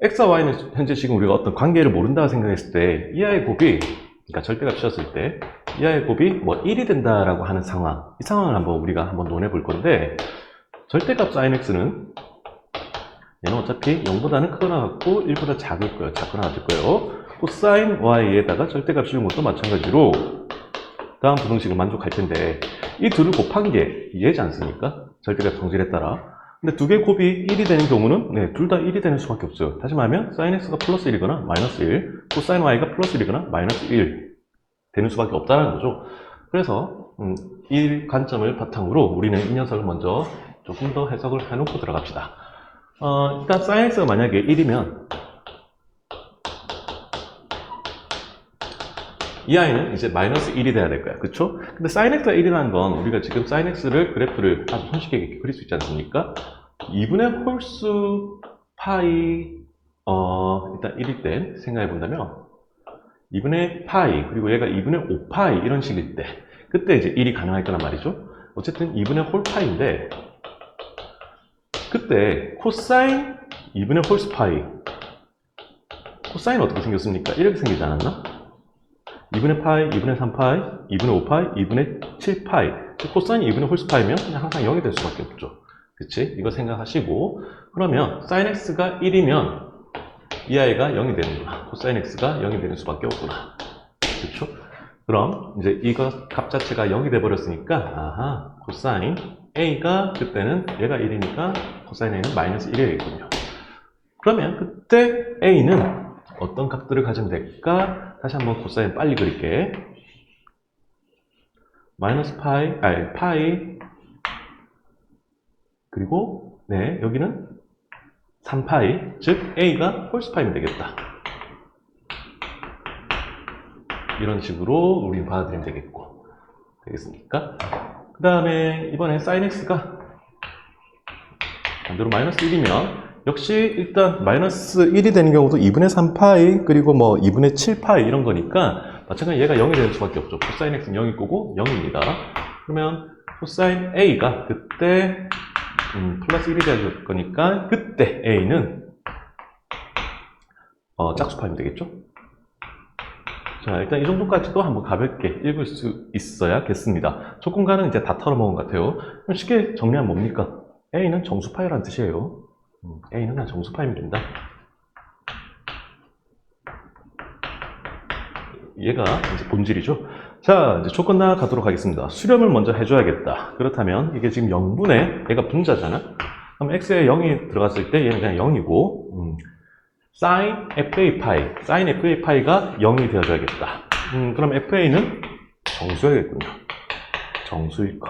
x와 y는 현재 지금 우리가 어떤 관계를 모른다고 생각했을 때 이하의 곱이, 그러니까 절대값 씌웠을 때 이하의 곱이 뭐 1이 된다라고 하는 상황, 이 상황을 한번 우리가 한번 논해 볼 건데, 절대값 sin x는 얘는 어차피 0보다는 크거나 같고 1보다 작을 거예요. 작거나 같을 거예요. 코사인 y에다가 절대값 씌운 것도 마찬가지로 다음 부등식을 만족할 텐데, 이 둘을 곱한 게 얘지 않습니까? 절대값 성질에 따라. 근데 두 개 곱이 1이 되는 경우는 네, 둘 다 1이 되는 수밖에 없어요. 다시 말하면 sin x가 플러스 1이거나 마이너스 1, 코사인 y가 플러스 1이거나 마이너스 1 되는 수밖에 없다는 거죠. 그래서 이 관점을 바탕으로 우리는 이 녀석을 먼저 조금 더 해석을 해놓고 들어갑시다. 일단 sin x가 만약에 1이면 이 아이는 이제 마이너스 1이 돼야 될 거야. 그쵸? 근데 sin x가 1이라는 건 우리가 지금 sin x를 그래프를 아주 손쉽게 이렇게 그릴 수 있지 않습니까? 2분의 홀수 파이, 일단 1일 때 생각해 본다면 2분의 파이, 그리고 얘가 2분의 5파이 이런 식일 때, 그때 이제 1이 가능할 거란 말이죠. 어쨌든 2분의 홀 파이인데, 그때 코사인 2분의 홀수 파이, 코사인 어떻게 생겼습니까? 이렇게 생기지 않았나? 2분의 파이, 2분의 3파이, 2분의 5파이, 2분의 7파이. 코사인이 2분의 홀수파이면 그냥 항상 0이 될 수밖에 없죠. 그치? 이거 생각하시고, 그러면 sin x가 1이면 이 아이가 0이 되는구나. 코사인 x가 0이 되는 수밖에 없구나. 그쵸? 그럼 이제 이거 값 자체가 0이 돼 버렸으니까, 아하, 코사인 a가 그때는 얘가 1이니까 코사인 a는 마이너스 1이 되겠군요. 그러면 그때 a는 어떤 값들을 가지면 될까? 다시 한번 코사인 빨리 그릴게. 마이너스 파이, 파이, 그리고 네, 여기는 3파이, 즉 a가 홀수파이면 되겠다. 이런 식으로 우리는 받아들이면 되겠고, 되겠습니까? 그 다음에 이번에 sin x가 반대로 마이너스 1이면 역시 일단 마이너스 1이 되는 경우도 2분의 3파이, 그리고 뭐 2분의 7파이 이런 거니까 마찬가지로 얘가 0이 되는 수밖에 없죠. 코사인 x는 0일 거고 0입니다. 그러면 코사인 a가 그때 플러스 1이 될 거니까 그때 a는 짝수파이면 되겠죠. 자, 일단 이 정도까지도 한번 가볍게 읽을 수 있어야겠습니다. 조건가는 이제 다 털어먹은 것 같아요. 그럼 쉽게 정리하면 뭡니까? a는 정수파이라는 뜻이에요. a는 그냥 정수파이면 된다. 얘가 이제 본질이죠. 자, 이제 조건 나가도록 하겠습니다. 수렴을 먼저 해줘야겠다. 그렇다면 이게 지금 0분의 얘가 분자잖아. 그럼 x에 0이 들어갔을 때 얘는 그냥 0이고 sin fa 파이, sin fa 파이가 0이 되어줘야겠다. 그럼 fa는 정수여야겠군요. 정수일 것.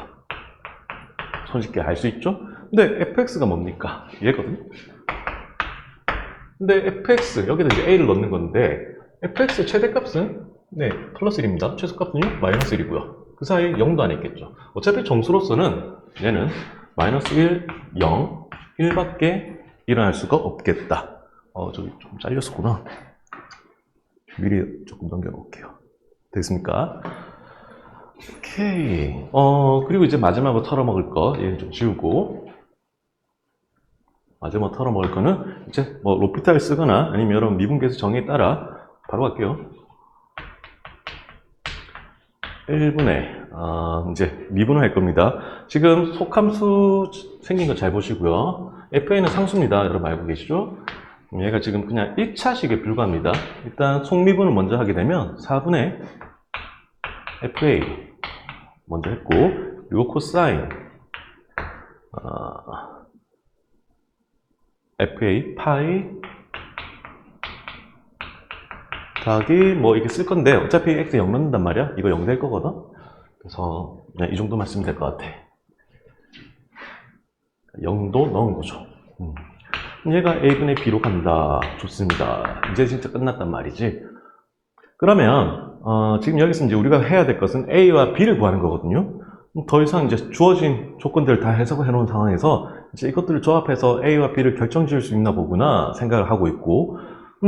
손쉽게 알 수 있죠? 근데 fx가 뭡니까? 얘거든. 근데 fx, 여기다 이제 a를 넣는 건데 fx의 최대값은 네, 플러스 1입니다. 최소값은요, 마이너스 1이고요. 그 사이에 0도 안 있겠죠. 어차피 정수로서는 얘는 마이너스 1, 0, 1밖에 일어날 수가 없겠다. 저기 좀 잘렸었구나. 미리 조금 넘겨볼게요. 됐습니까? 오케이. 그리고 이제 마지막으로 털어먹을 거, 얘는 좀 지우고. 마지막 털어먹을 거는 이제 뭐 로피탈 쓰거나 아니면 여러분 미분계수 정의에 따라 바로 갈게요. 1분의 이제 미분을 할 겁니다. 지금 속함수 생긴 거 잘 보시고요. FA는 상수입니다. 여러분 알고 계시죠? 얘가 지금 그냥 1차식에 불과합니다. 일단 속미분을 먼저 하게 되면 4분의 FA 먼저 했고, 그리고 코사인 FA 파이 더하기 뭐 이렇게 쓸 건데 어차피 x 0 넣는단 말이야. 이거 0 될 거거든. 그래서 이 정도만 쓰면 될 것 같아. 0도 넣은 거죠. 얘가 a분의 b로 간다. 좋습니다. 이제 진짜 끝났단 말이지. 그러면 지금 여기서 이제 우리가 해야 될 것은 a와 b를 구하는 거거든요. 더 이상 이제 주어진 조건들을 다 해석을 해놓은 상황에서 이제 이것들을 조합해서 a와 b를 결정지을 수 있나 보구나 생각을 하고 있고,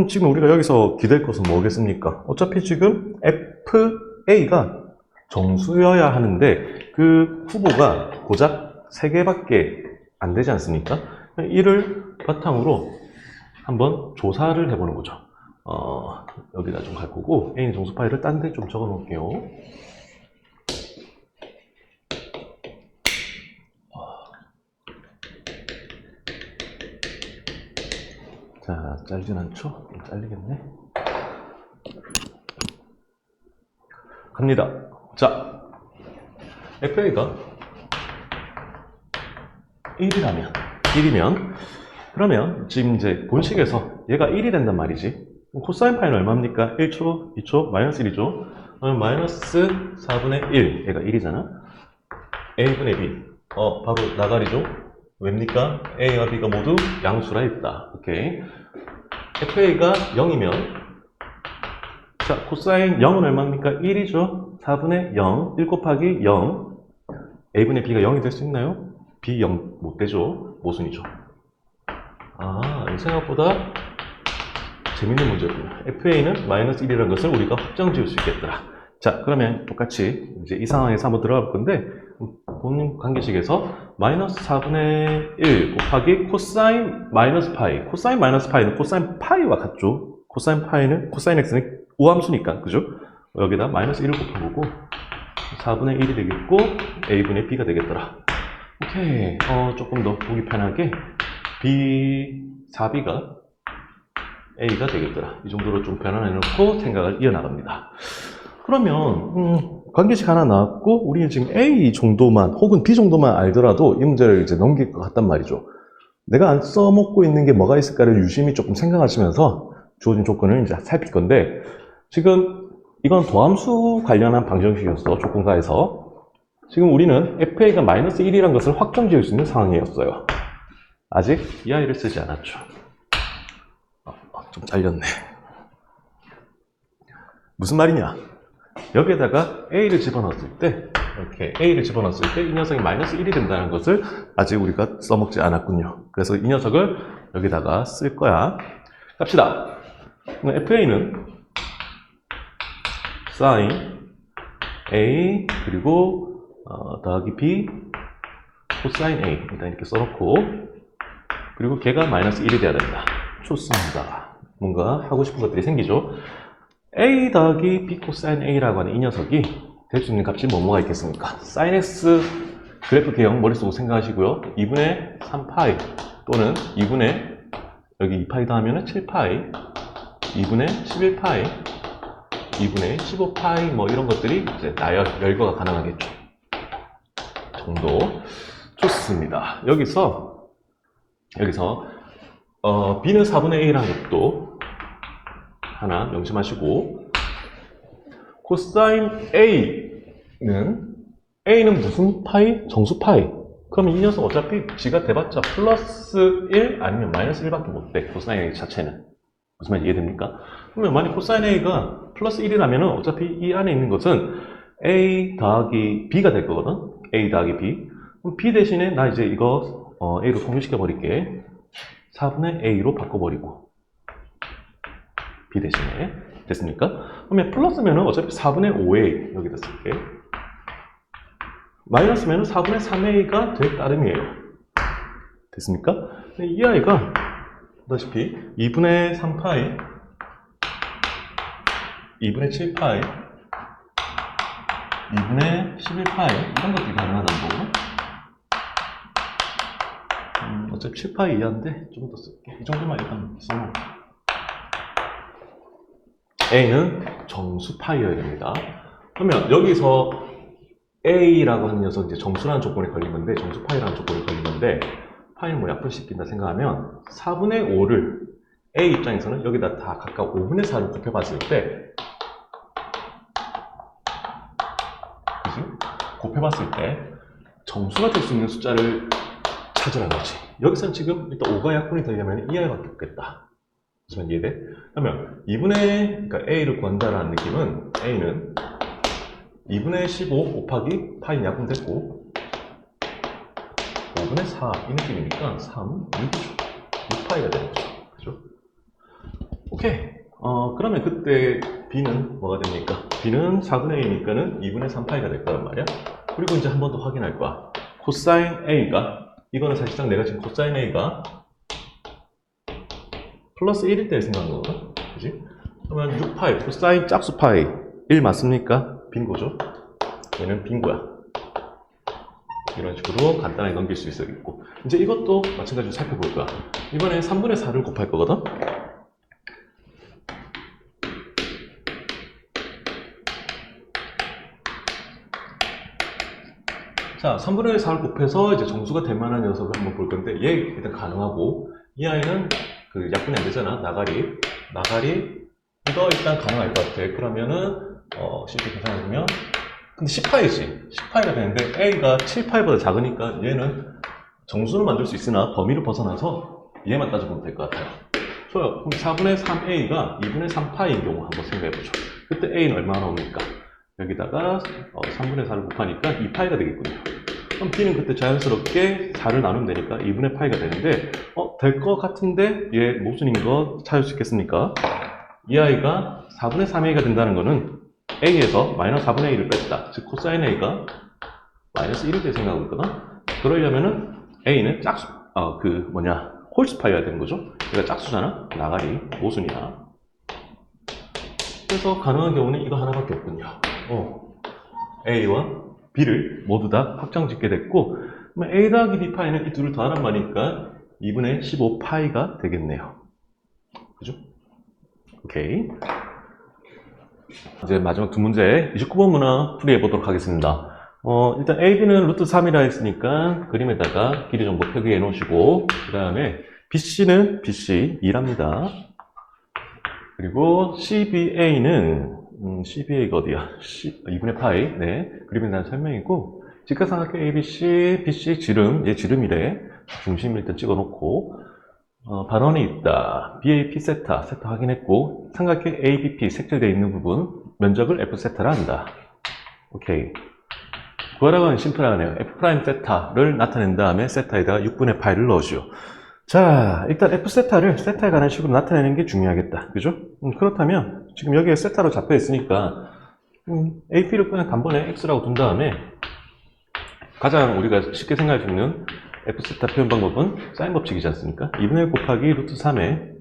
지금 우리가 여기서 기댈 것은 뭐겠습니까? 어차피 지금 FA가 정수여야 하는데 그 후보가 고작 3개밖에 안 되지 않습니까? 이를 바탕으로 한번 조사를 해보는 거죠. 여기다 좀 갈 거고, A는 정수 파일을 딴 데 좀 적어 놓을게요. 자, 짧진 않죠? 잘리겠네. 갑니다. 자, FA가 1이면, 그러면 지금 이제 본식에서 얘가 1이 된단 말이지. 코사인 파이는 얼마입니까? 1초, 2초, 마이너스 1이죠. 그러면 마이너스 4분의 1, 얘가 1이잖아. A분의 B, 바로 나가리죠. 왜입니까? A와 B가 모두 양수라 있다. 오케이. FA가 0이면, 자, 코사인 0은 얼마입니까? 1이죠. 4분의 0, 1 곱하기 0. A분의 B가 0이 될 수 있나요? B 0 못 되죠. 모순이죠. 생각보다 재밌는 문제였군요. FA는 마이너스 1이라는 것을 우리가 확정 지을 수 있겠더라. 자, 그러면 똑같이 이제 이 상황에서 한번 들어가 볼 건데, 본인 관계식에서 마이너스 4분의 1 곱하기 코사인 마이너스 파이. 코사인 마이너스 파이는 코사인 파이와 같죠. 코사인 파이는 코사인 x는 우함수니까, 그죠? 여기다 마이너스 1을 곱해보고 4분의 1이 되겠고 a분의 b가 되겠더라. 오케이. 조금 더 보기 편하게 B4B가 A가 되겠더라. 이 정도로 좀 변환해놓고 생각을 이어나갑니다. 그러면 관계식 하나 나왔고 우리는 지금 A 정도만 혹은 B 정도만 알더라도 이 문제를 이제 넘길 것 같단 말이죠. 내가 안 써먹고 있는 게 뭐가 있을까를 유심히 조금 생각하시면서 주어진 조건을 이제 살필 건데, 지금 이건 도함수 관련한 방정식이었어. 조건가에서. 지금 우리는 FA가 마이너스 1이라는 것을 확정 지을 수 있는 상황이었어요. 아직 이 아이를 쓰지 않았죠. 좀 잘렸네. 무슨 말이냐? 여기에다가 A를 집어넣었을 때, 이렇게 A를 집어넣었을 때 이 녀석이 마이너스 1이 된다는 것을 아직 우리가 써먹지 않았군요. 그래서 이 녀석을 여기다가 쓸 거야. 갑시다. FA는 sin A 그리고 더하기 B 코사인 A 일단 이렇게 써놓고, 그리고 걔가 마이너스 1이 돼야 된다. 좋습니다. 뭔가 하고 싶은 것들이 생기죠. A 더하기 B 코사인 A라고 하는 이 녀석이 될 수 있는 값이 뭐가 있겠습니까? sin x 그래프 개형 머릿속으로 생각하시고요. 2분의 3파이 또는 2분의 여기 2파이 더하면 7파이 2분의 11파이 2분의 15파이 뭐 이런 것들이 이제 열거가 가능하겠죠. 정도. 좋습니다. 여기서 B는 4분의 A라는 것도 하나 명심하시고, 코사인 A는 무슨 파이? 정수 파이. 그러면 이 녀석 어차피 G가 돼봤자 플러스 1 아니면 마이너스 1밖에 못 돼. 코사인 A 자체는. 무슨 말인지 이해됩니까? 그러면 만약 코사인 A가 플러스 1이라면 어차피 이 안에 있는 것은 A 더하기 B가 될 거거든. A 더하기 B. 그럼 B 대신에 나 이제 이거 A로 통일시켜 버릴게. 4분의 A로 바꿔버리고 B 대신에. 됐습니까? 그러면 플러스면은 어차피 4분의 5A 여기다 쓸게. 마이너스면은 4분의 3A가 될 따름이에요. 됐습니까? 이 아이가 보다시피 2분의 3파이 2분의 7파이, 2분의 11파이 이런 것들이 가능하다는 거고. 어차피 7파이 이하인데 좀 더 쓸게. 이 정도만 일단 써놓고. A는 정수 파이여야 됩니다. 그러면 여기서 A라고 하는 녀석 이제 정수라는 조건이 걸린 건데, 정수 파이라는 조건이 걸린 건데, 파이는 뭐 약분시킨다 생각하면 4분의 5를 A 입장에서는 여기다 다 각각 5분의 4를 곱해봤을 때, 그지? 곱해봤을 때 정수가 될 수 있는 숫자를 찾으라는 거지. 여기서는 지금 일단 5가 약분이 되려면 이 아이밖에 없겠다. 하지만 이해돼? 그러면 2분의, 그러니까 A를 구한다라는 느낌은 A는 2분의 15 곱하기 파이 약분됐고 5분의 4 이 느낌이니까 3, 6이죠. 6파이가 되는 거죠. 그죠? 오케이. 그러면 그때 B는 뭐가 됩니까? B는 4분의 A니까는 2분의 3파이가 될 거란 말이야. 그리고 이제 한 번 더 확인할 거야. 코사인 A가, 이거는 사실상 내가 지금 코사인 A가 플러스 1일 때 생각한 거거든? 그지? 그러면 6파이, 코사인 짝수 파이 1 맞습니까? 빈고죠? 얘는 빈고야. 이런 식으로 간단하게 넘길 수 있겠고, 이제 이것도 마찬가지로 살펴볼 거야. 이번엔 3분의 4를 곱할 거거든? 자, 3분의 4를 곱해서 이제 정수가 될 만한 녀석을 한번 볼 건데, 얘 일단 가능하고, 이 아이는 그 약분이 안 되잖아. 나가리. 이거 일단 가능할 것 같아. 그러면은, 쉽게 계산해보면, 근데 10파이지. 10파이가 되는데, A가 7파이보다 작으니까 얘는 정수를 만들 수 있으나 범위를 벗어나서 얘만 따져보면 될 것 같아요. 좋아요. 그럼 4분의 3A가 2분의 3파이인 경우 한번 생각해보죠. 그때 A는 얼마나 나옵니까? 여기다가 3분의 4를 곱하니까 2파이가 되겠군요. 그럼 B는 그때 자연스럽게 4를 나누면 되니까 2분의 파이가 되는데, 될 것 같은데 얘 모순인 거 찾을 수 있겠습니까? 이 아이가 4분의 3A가 된다는 거는 A에서 마이너스 4분의 1을 뺐다. 즉 코사인 A가 마이너스 1일 때 생각하고 있거든. 그러려면은 A는 짝수, 홀수 파이가 되는 거죠. 얘가 짝수잖아. 나가리, 모순이야. 그래서 가능한 경우는 이거 하나밖에 없군요. A와 B를 모두 다 확정 짓게 됐고, 그러면 A 더하기 B 파이는 이 둘을 더하란 말이니까 2분의 15 파이가 되겠네요. 그죠? 오케이. 이제 마지막 두 문제 29번 문항 풀이해 보도록 하겠습니다. 일단 A, B는 루트 3이라 했으니까 그림에다가 길이 정보 표기해 놓으시고, 그 다음에 BC는 BC 2랍니다. 그리고 CBA는 CBA가 어디야? 2분의 파이. 네. 그림에 대한 설명이고, 직각삼각형 ABC, BC 지름, 얘 지름이래. 중심 일단 찍어 놓고, 반원이 있다. BAP 세타 확인했고, 삼각형 ABP 색칠되어 있는 부분, 면적을 F 세타라 한다. 오케이. 구하라고 하면 심플하네요. F' 세타를 나타낸 다음에 세타에다가 6분의 파이를 넣어주요. 자, 일단 F 세타를 세타에 관한 식으로 나타내는 게 중요하겠다. 그죠? 그렇다면, 지금 여기에 세타로 잡혀 있으니까, AP를 그냥 단번에 X라고 둔 다음에, 가장 우리가 쉽게 생각할 수 있는 F 세타 표현 방법은 사인 법칙이지 않습니까? 2분의 1 곱하기 루트 3의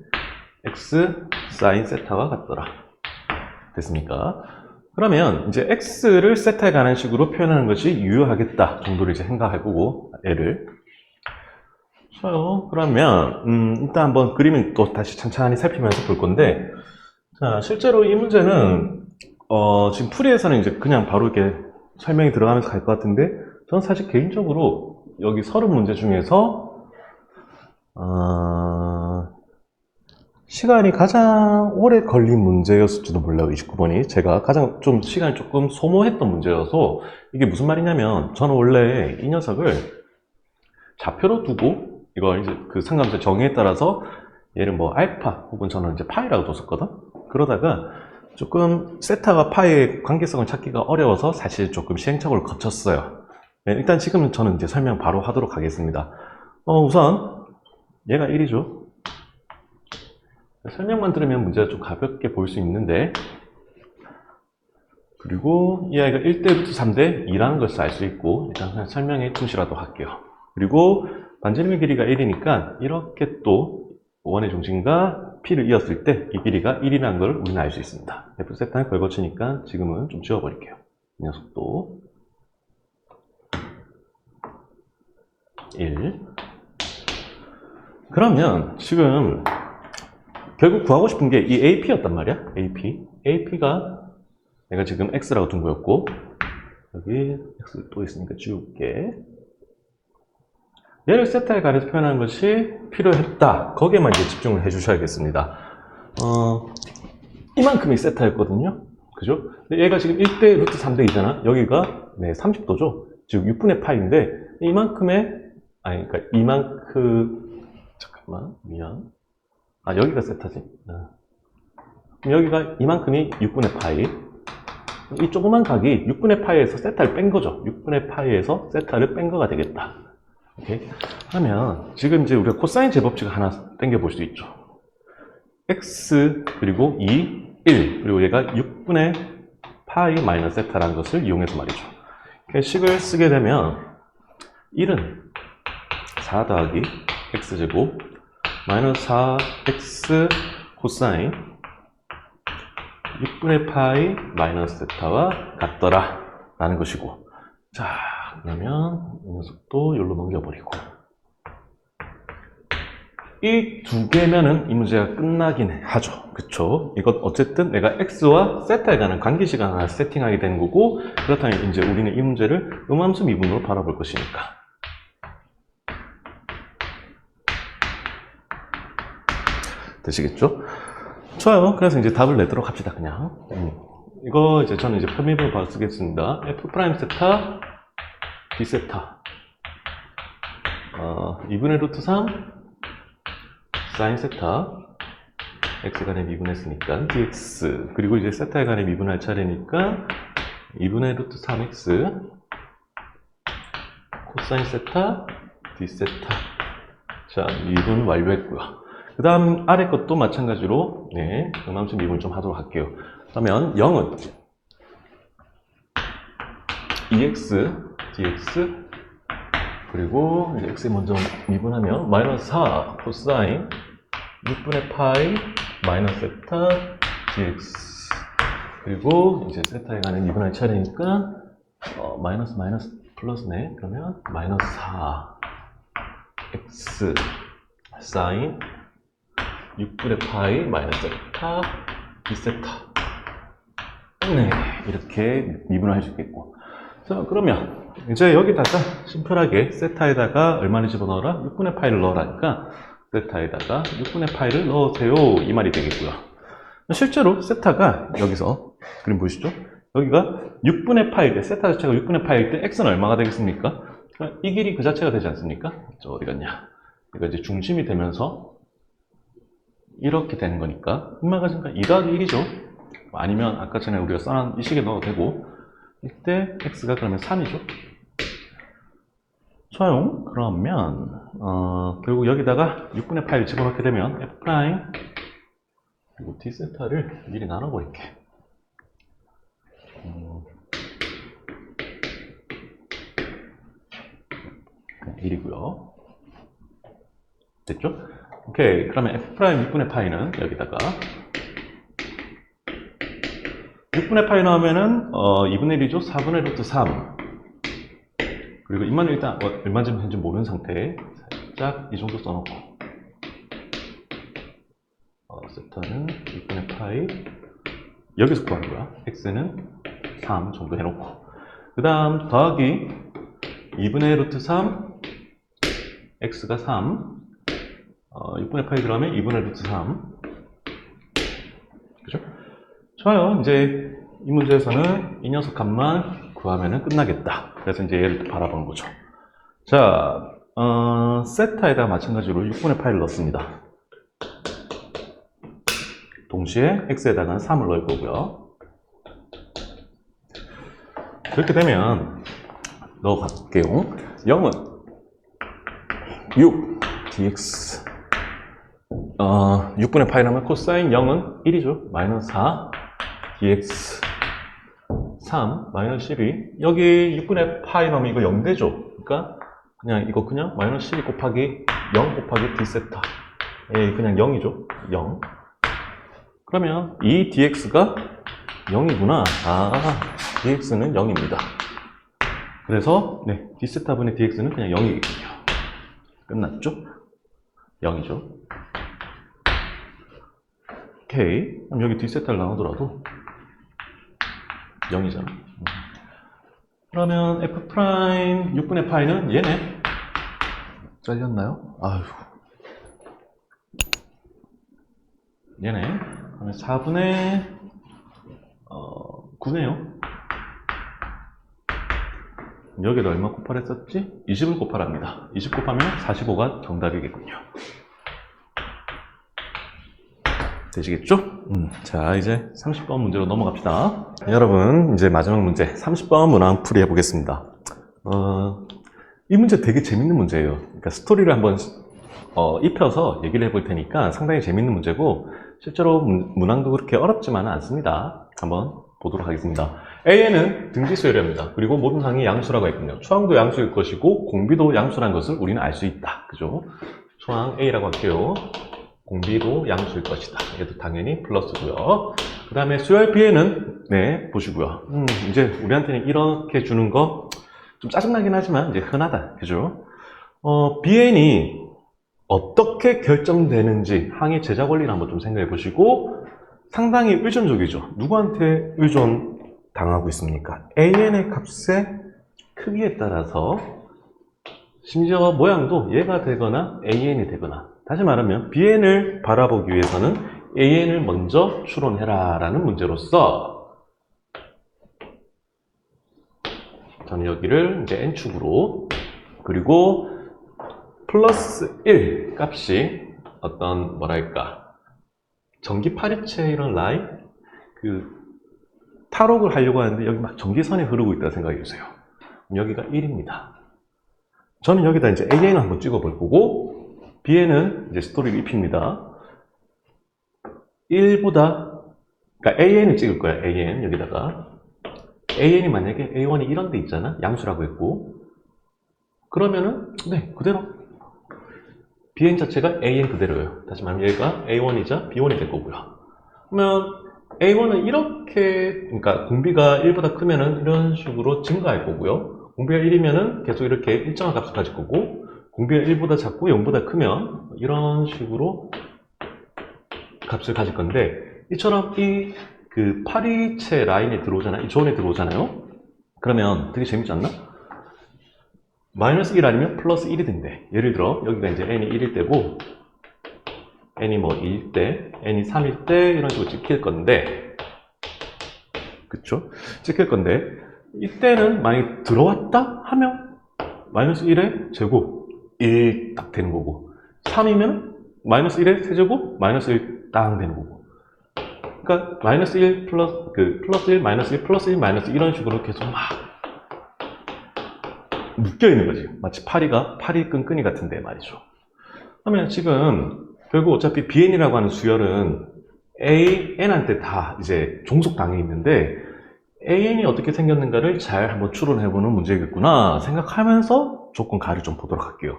X 사인 세타와 같더라. 됐습니까? 그러면 이제 X를 세타에 관한 식으로 표현하는 것이 유효하겠다 정도를 이제 생각해보고, 얘를. 좋아요. 그러면, 일단 한번 그림을 또 다시 천천히 살피면서 볼 건데, 자, 실제로 이 문제는, 지금 풀이에서는 이제 그냥 바로 이렇게 설명이 들어가면서 갈 것 같은데, 저는 사실 개인적으로 여기 서른 문제 중에서, 시간이 가장 오래 걸린 문제였을지도 몰라요. 29번이. 제가 가장 좀 시간이 조금 소모했던 문제여서, 이게 무슨 말이냐면, 저는 원래 이 녀석을 좌표로 두고, 이거 이제 그 상관계 정의에 따라서 얘를 뭐 알파 혹은 저는 이제 파이라고 뒀었거든. 그러다가 조금 세타와 파이의 관계성을 찾기가 어려워서 사실 조금 시행착오를 거쳤어요. 네, 일단 지금 저는 이제 설명 바로 하도록 하겠습니다. 우선 얘가 1이죠. 설명만 들으면 문제가 좀 가볍게 볼 수 있는데, 그리고 이 아이가 1대 루트 3대 2라는 것을 알 수 있고, 일단 그냥 설명에 충실하도록 할게요. 그리고 반지름의 길이가 1이니까 이렇게 또 원의 중심과 p를 이었을 때 이 길이가 1이라는 걸 우리는 알 수 있습니다. f 세타는 걸거치니까 지금은 좀 지워버릴게요. 이 녀석도 1. 그러면 지금 결국 구하고 싶은 게 이 AP였단 말이야. AP가 내가 지금 X라고 둔 거였고, 여기 X 또 있으니까 지울게. 얘를 세타에 가려서 표현하는 것이 필요했다. 거기에만 이제 집중을 해 주셔야겠습니다. 이만큼이 세타였거든요. 그죠? 근데 얘가 지금 1대 루트 3대 2잖아. 여기가 30도죠. 즉 6분의 파이인데 이만큼의 그러니까 이만큼 잠깐만 미안. 여기가 세타지. 그럼 여기가 이만큼이 6분의 파이. 이 조그만 각이 6분의 파이에서 세타를 뺀 거죠. 6분의 파이에서 세타를 뺀 거가 되겠다. 오케이? 그러면 지금 이제 우리가 코사인 제법칙을 하나 땡겨 볼 수 있죠. x 그리고 2, 1 그리고 얘가 6분의 파이 마이너스 세타라는 것을 이용해서 말이죠. 식을 쓰게 되면 1은 4 더하기 x제곱 마이너스 4x 코사인 6분의 파이 마이너스 세타와 같더라 라는 것이고, 자 그러면 이 녀석도 여기로 넘겨버리고, 이 두 개면은 이 문제가 끝나긴 하죠. 그쵸? 이것 어쨌든 내가 x와 세타에 관한 관계시간 하나 세팅하게 된 거고, 그렇다면 이제 우리는 이 문제를 음함수 미분으로 바라볼 것이니까. 되시겠죠? 좋아요. 그래서 이제 답을 내도록 합시다, 그냥. 이거 이제 저는 이제 표미분을 바로 쓰겠습니다. f 프라임 세타 d 세타 2분의 루트 3 사인 세타 x 간에 미분했으니까 dx 그리고 이제 세타에 관해 미분할 차례니까 2분의 루트 3x 코사인 세타 d 세타. 자, 미분 완료했고요. 그 다음 아래 것도 마찬가지로 음함수 미분을 좀 하도록 할게요. 그러면 0은 2x dx 그리고 이제 x에 먼저 미분하면 마이너스 4 코사인 6분의 파이 마이너스 세타 dx 그리고 이제 세타에 관해 미분할 차례니까 마이너스 플러스네. 그러면 마이너스 4 x 사인 6분의 파이 마이너스 세타 d세타. 이렇게 미분을 할 수 있겠고. 자, 그러면 이제 여기다가 심플하게 세타에다가 얼마를 집어넣어라? 6분의 파이를 넣으라니까 세타에다가 6분의 파이를 넣으세요 이 말이 되겠고요. 실제로 세타가 여기서 그림 보이시죠? 여기가 6분의 파일 때, 세타 자체가 6분의 파일 때 x는 얼마가 되겠습니까? 이 길이 그 자체가 되지 않습니까? 저 어디 갔냐? 이거 이제 중심이 되면서 이렇게 되는 거니까 얼마가 지금 2 더하기 1이죠. 아니면 아까 전에 우리가 써놓은 이 식에 넣어도 되고, 이때 x가 그러면 3이죠. 좋아요. 그러면 결국 여기다가 6분의 파이를 집어넣게 되면 f 프라임 그리고 d 세타를 미리 나눠버릴게. 1이고요. 됐죠? 오케이. 그러면 f 프라임 6분의 파이는 여기다가 6분의 파이 나오면은 2분의 1이죠. 4분의 루트 3 그리고 인만은 일단 얼마쯤 되는지 모르는 상태에 살짝 이 정도 써놓고 세타는 6분의 파이 여기서 구하는 거야. x는 3 정도 해놓고 그 다음 더하기 2분의 루트 3 x가 3 6분의 파이 들어가면 2분의 루트 3 그죠? 좋아요. 이제 이 문제에서는 이 녀석 값만 구하면 끝나겠다. 그래서 이제 얘를 바라보는 거죠. 자, 세타에다가 마찬가지로 6분의 파이를 넣습니다. 동시에 x에다가 3을 넣을 거고요. 그렇게 되면 넣어갈게요. 0은 6 dx 6분의 파이 나면 코사인 0은 1이죠. 마이너스 4 dx 3 마이너스 12 여기 6분의 파이 나오면 이거 0되죠. 그러니까 그냥 이거 그냥 마이너스 12 곱하기 0 곱하기 d 세타 그냥 0이죠. 0. 그러면 이 dx가 0이구나. dx는 0입니다. 그래서 네, d세타분의 dx는 그냥 0이겠군요. 끝났죠? 0이죠. 오케이. 그럼 여기 d세타를 나오더라도 0이잖아. 그러면 f 프라임 6분의 파이는 얘네. 잘렸나요? 아휴. 얘네. 그러면 4분의 9네요. 여기다 얼마 곱하랬었지? 20을 곱하랍니다. 20 곱하면 45가 정답이겠군요. 되시겠죠? 자, 이제 30번 문제로 넘어갑시다. 여러분, 이제 마지막 문제 30번 문항 풀이 해보겠습니다. 이 문제 되게 재밌는 문제예요. 그러니까 스토리를 한번 입혀서 얘기를 해볼 테니까 상당히 재밌는 문제고, 실제로 문항도 그렇게 어렵지만은 않습니다. 한번 보도록 하겠습니다. A에는 등지수열입니다. 그리고 모든 항이 양수라고 했군요. 초항도 양수일 것이고 공비도 양수라는 것을 우리는 알 수 있다. 그죠? 초항 A라고 할게요. 공비도 양수일 것이다. 얘도 당연히 플러스고요. 그 다음에 수열 B에는 네, 보시고요. 이제 우리한테는 이렇게 주는 거 좀 짜증나긴 하지만 이제 흔하다. 그죠? BN이 어떻게 결정되는지 항의 제작 원리를 한번 좀 생각해 보시고, 상당히 의존적이죠. 누구한테 의존 당하고 있습니까? AN의 값의 크기에 따라서, 심지어 모양도 얘가 되거나 AN이 되거나, 다시 말하면 BN을 바라보기 위해서는 AN을 먼저 추론해라 라는 문제로서, 저는 여기를 이제 n축으로, 그리고 플러스 1 값이 어떤 뭐랄까 전기 파리채 이런 라인, 탈옥을 하려고 하는데 여기 막 전기선이 흐르고 있다 생각해 주세요. 여기가 1입니다. 저는 여기다 이제 AN을 한번 찍어 볼 거고, B에는 이제 스토리를 입힙니다. 1보다, 그러니까 AN을 찍을 거야. AN 여기다가 AN이 만약에 A1이 이런 데 있잖아. 양수라고 했고, 그러면은 네, 그대로 BN 자체가 AN 그대로예요. 다시 말하면 얘가 A1이자 B1이 될 거고요. 그러면 A1은 이렇게, 그러니까 공비가 1보다 크면은 이런 식으로 증가할 거고요. 공비가 1이면은 계속 이렇게 일정한 값을 가질 거고, 공비가 1보다 작고 0보다 크면 이런 식으로 값을 가질 건데, 이처럼 파리채 라인에 들어오잖아요. 이 존에 들어오잖아요. 그러면 되게 재밌지 않나? 마이너스 1 아니면 플러스 1이 된대. 예를 들어 여기가 이제 n이 1일 때고, n이 뭐 2일 때, n이 3일 때 이런 식으로 찍힐 건데, 그쵸? 찍힐 건데, 이때는 만약에 들어왔다 하면 마이너스 1의 제곱 1 딱 되는 거고, 3이면 마이너스 1의 세제곱 마이너스 1 딱 되는 거고, 그러니까 마이너스 1 플러스 1 마이너스 1 플러스 1 마이너스 이런 식으로 계속 막 묶여있는 거지. 마치 파리 끈끈이 같은데 말이죠. 그러면 지금 결국 어차피 BN이라고 하는 수열은 AN한테 다 이제 종속당해 있는데, AN이 어떻게 생겼는가를 잘 한번 추론해보는 문제겠구나 생각하면서 조건 가를 좀 보도록 할게요.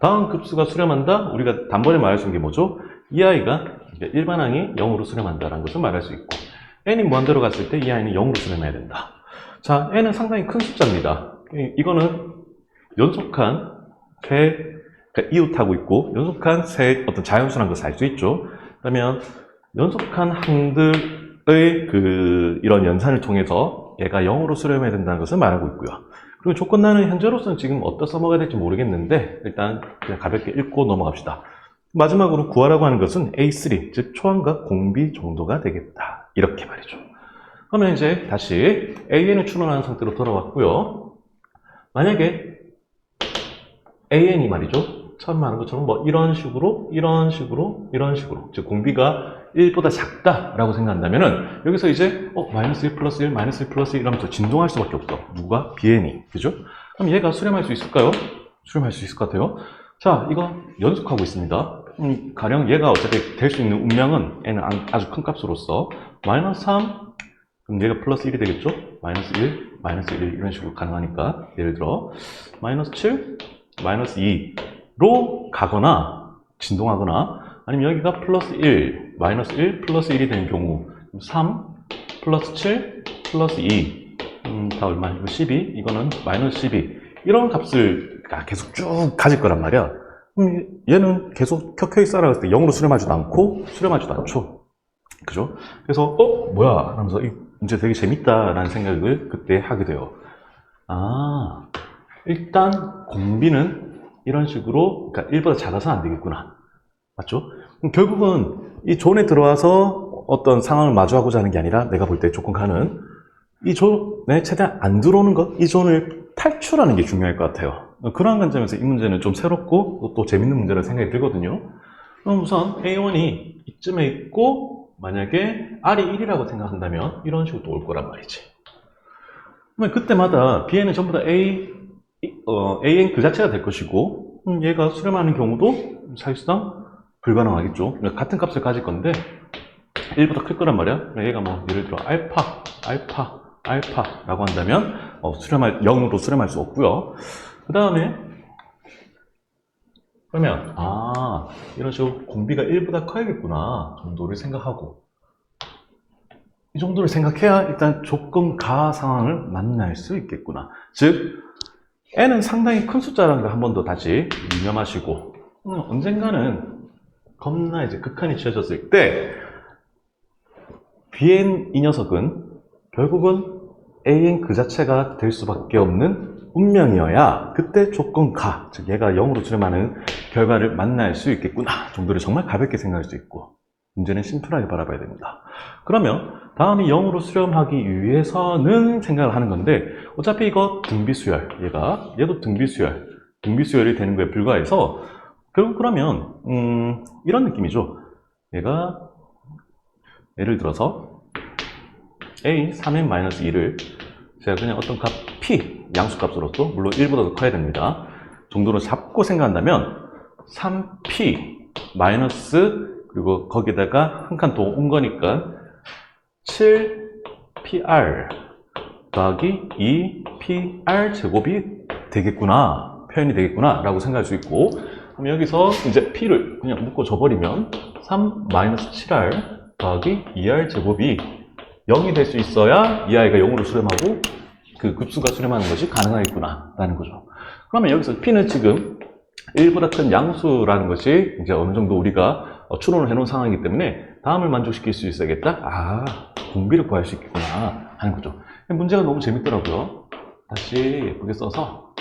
다음 급수가 수렴한다? 우리가 단번에 말할 수 있는 게 뭐죠? 이 아이가 일반항이 0으로 수렴한다는 것을 말할 수 있고, n이 무한대로 갔을 때 이 아이는 0으로 수렴해야 된다. 자, n은 상당히 큰 숫자입니다. 이거는 연속한 그러니까 이웃하고 있고 연속한 세 어떤 자연수라는 것을 알 수 있죠. 그러면 연속한 항들의 이런 연산을 통해서 얘가 0으로 수렴해야 된다는 것을 말하고 있고요. 그리고 조건란은 현재로서는 지금 어디다 써먹어야 될지 모르겠는데, 일단 그냥 가볍게 읽고 넘어갑시다. 마지막으로 구하라고 하는 것은 A3, 즉 초항과 공비 정도가 되겠다. 이렇게 말이죠. 그러면 이제 다시 AN을 추론하는 상태로 돌아왔고요. 만약에 AN이 말이죠, 처음 말한 것처럼 뭐 이런 식으로 즉 공비가 1보다 작다라고 생각한다면은 여기서 이제 마이너스 1 플러스 1 마이너스 1 플러스 1 이러면서 진동할 수밖에 없어. 누가? BN이. 그죠? 그럼 얘가 수렴할 수 있을까요? 수렴할 수 있을 것 같아요. 자, 이거 연속하고 있습니다. 가령 얘가 어차피 될 수 있는 운명은 n은 아주 큰 값으로서 마이너스 3, 그럼 얘가 플러스 1이 되겠죠? 마이너스 1, 마이너스 1 이런 식으로 가능하니까, 예를 들어 마이너스 7, 마이너스 2로 가거나 진동하거나, 아니면 여기가 플러스 1, 마이너스 1, 플러스 1이 되는 경우 3, 플러스 7, 플러스 2 다 얼마? 이거 12, 이거는 마이너스 12 이런 값을 계속 쭉 가질 거란 말이야. 얘는 계속 켜켜이 쌓아갔을 때 0으로 수렴하지도 않고 수렴하지도 않죠. 그죠? 그래서 뭐야? 하면서 이 문제 되게 재밌다 라는 생각을 그때 하게 돼요. 아, 일단 공비는 이런 식으로, 그러니까 1보다 작아서 안 되겠구나. 맞죠? 결국은 이 존에 들어와서 어떤 상황을 마주하고자 하는 게 아니라 내가 볼 때 조건가는 이 존에 최대한 안 들어오는 것, 이 존을 탈출하는 게 중요할 것 같아요. 그러한 관점에서 이 문제는 좀 새롭고 또 재밌는 문제라는 생각이 들거든요. 그럼 우선 A1이 이쯤에 있고 만약에 R이 1이라고 생각한다면 이런 식으로 또 올 거란 말이지. 그러면 그때마다 Bn은 전부 다 AN 그 자체가 될 것이고 얘가 수렴하는 경우도 사실상 불가능하겠죠. 같은 값을 가질 건데 1보다 클 거란 말이야. 얘가 뭐 예를 들어 알파라고 한다면 0으로 수렴할 수 없고요. 그 다음에 그러면 이런 식으로 공비가 1보다 커야겠구나 정도를 생각하고 이 정도를 생각해야 일단 조건가 상황을 만날 수 있겠구나. 즉 n은 상당히 큰 숫자라는 걸 한 번 더 다시 유념하시고 언젠가는 겁나 이제 극한이 치어졌을 때 bn 이 녀석은 결국은 an 그 자체가 될 수밖에 없는 운명이어야 그때 조건가, 즉 얘가 0으로 수렴하는 결과를 만날 수 있겠구나 정도를 정말 가볍게 생각할 수 있고 문제는 심플하게 바라봐야 됩니다. 그러면 다음이 0으로 수렴하기 위해서는 생각을 하는 건데 어차피 이거 등비수열, 얘도 등비수열이 되는 거에 불과해서 결국 그러면 이런 느낌이죠. 얘가 예를 들어서 a 3n-2를 제가 그냥 어떤 값 p 양수값으로서 물론 1보다 더 커야 됩니다. 정도로 잡고 생각한다면 3p 마이너스 그리고 거기다가 한 칸 더 온 거니까 7pr 더하기 2pr 제곱이 되겠구나, 표현이 되겠구나 라고 생각할 수 있고, 그럼 여기서 이제 p를 그냥 묶어 줘버리면 3-7r 더하기 2r 제곱이 0이 될 수 있어야 이 아이가 0으로 수렴하고 그 급수가 수렴하는 것이 가능하겠구나 라는 거죠. 그러면 여기서 p는 지금 1보다 큰 양수라는 것이 이제 어느 정도 우리가 추론을 해놓은 상황이기 때문에 다음을 만족시킬 수 있어야겠다. 공비를 구할 수 있겠구나 하는 거죠. 문제가 너무 재밌더라고요. 다시 예쁘게 써서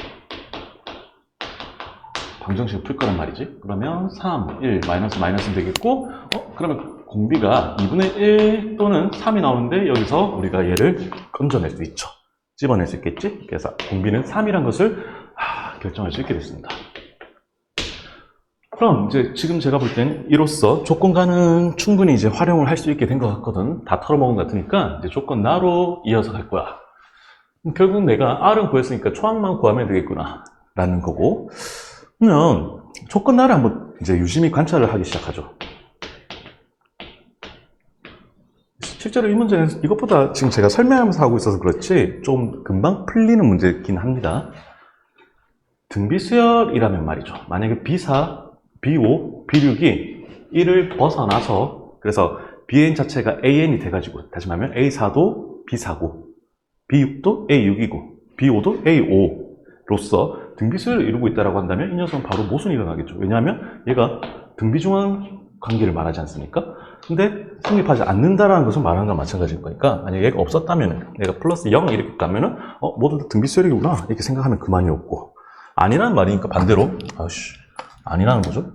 방정식을 풀 거란 말이지. 그러면 3, 1, 마이너스 되겠고 그러면 공비가 2분의 1 또는 3이 나오는데 여기서 우리가 얘를 건져낼 수 있죠. 집어낼 수 있겠지? 그래서 공비는 3이란 것을 결정할 수 있게 됐습니다. 그럼 이제 지금 제가 볼 땐 이로써 조건가는 충분히 이제 활용을 할 수 있게 된 것 같거든. 다 털어먹은 것 같으니까 이제 조건 나로 이어서 갈 거야. 결국 내가 R은 구했으니까 초항만 구하면 되겠구나 라는 거고, 그러면 조건 나를 한번 이제 유심히 관찰을 하기 시작하죠. 실제로 이 문제는 이것보다 지금 제가 설명하면서 하고 있어서 그렇지 좀 금방 풀리는 문제이긴 합니다. 등비수열이라면 말이죠. 만약에 B4, B5, B6이 1을 벗어나서 그래서 Bn 자체가 AN이 돼가지고 다시 말하면 A4도 B4고 B6도 A6이고 B5도 A5로서 등비수열을 이루고 있다고 한다면 이 녀석은 바로 모순이 일어나겠죠. 왜냐하면 얘가 등비중한 관계를 말하지 않습니까? 근데 성립하지 않는다라는 것을 말하는 거랑 마찬가지일 거니까 만약에 얘가 없었다면 얘가 플러스 0 이렇게 가면은 모두 다 등비수열이구나 이렇게 생각하면 그만이었고, 아니라는 말이니까 반대로 아니라는 거죠.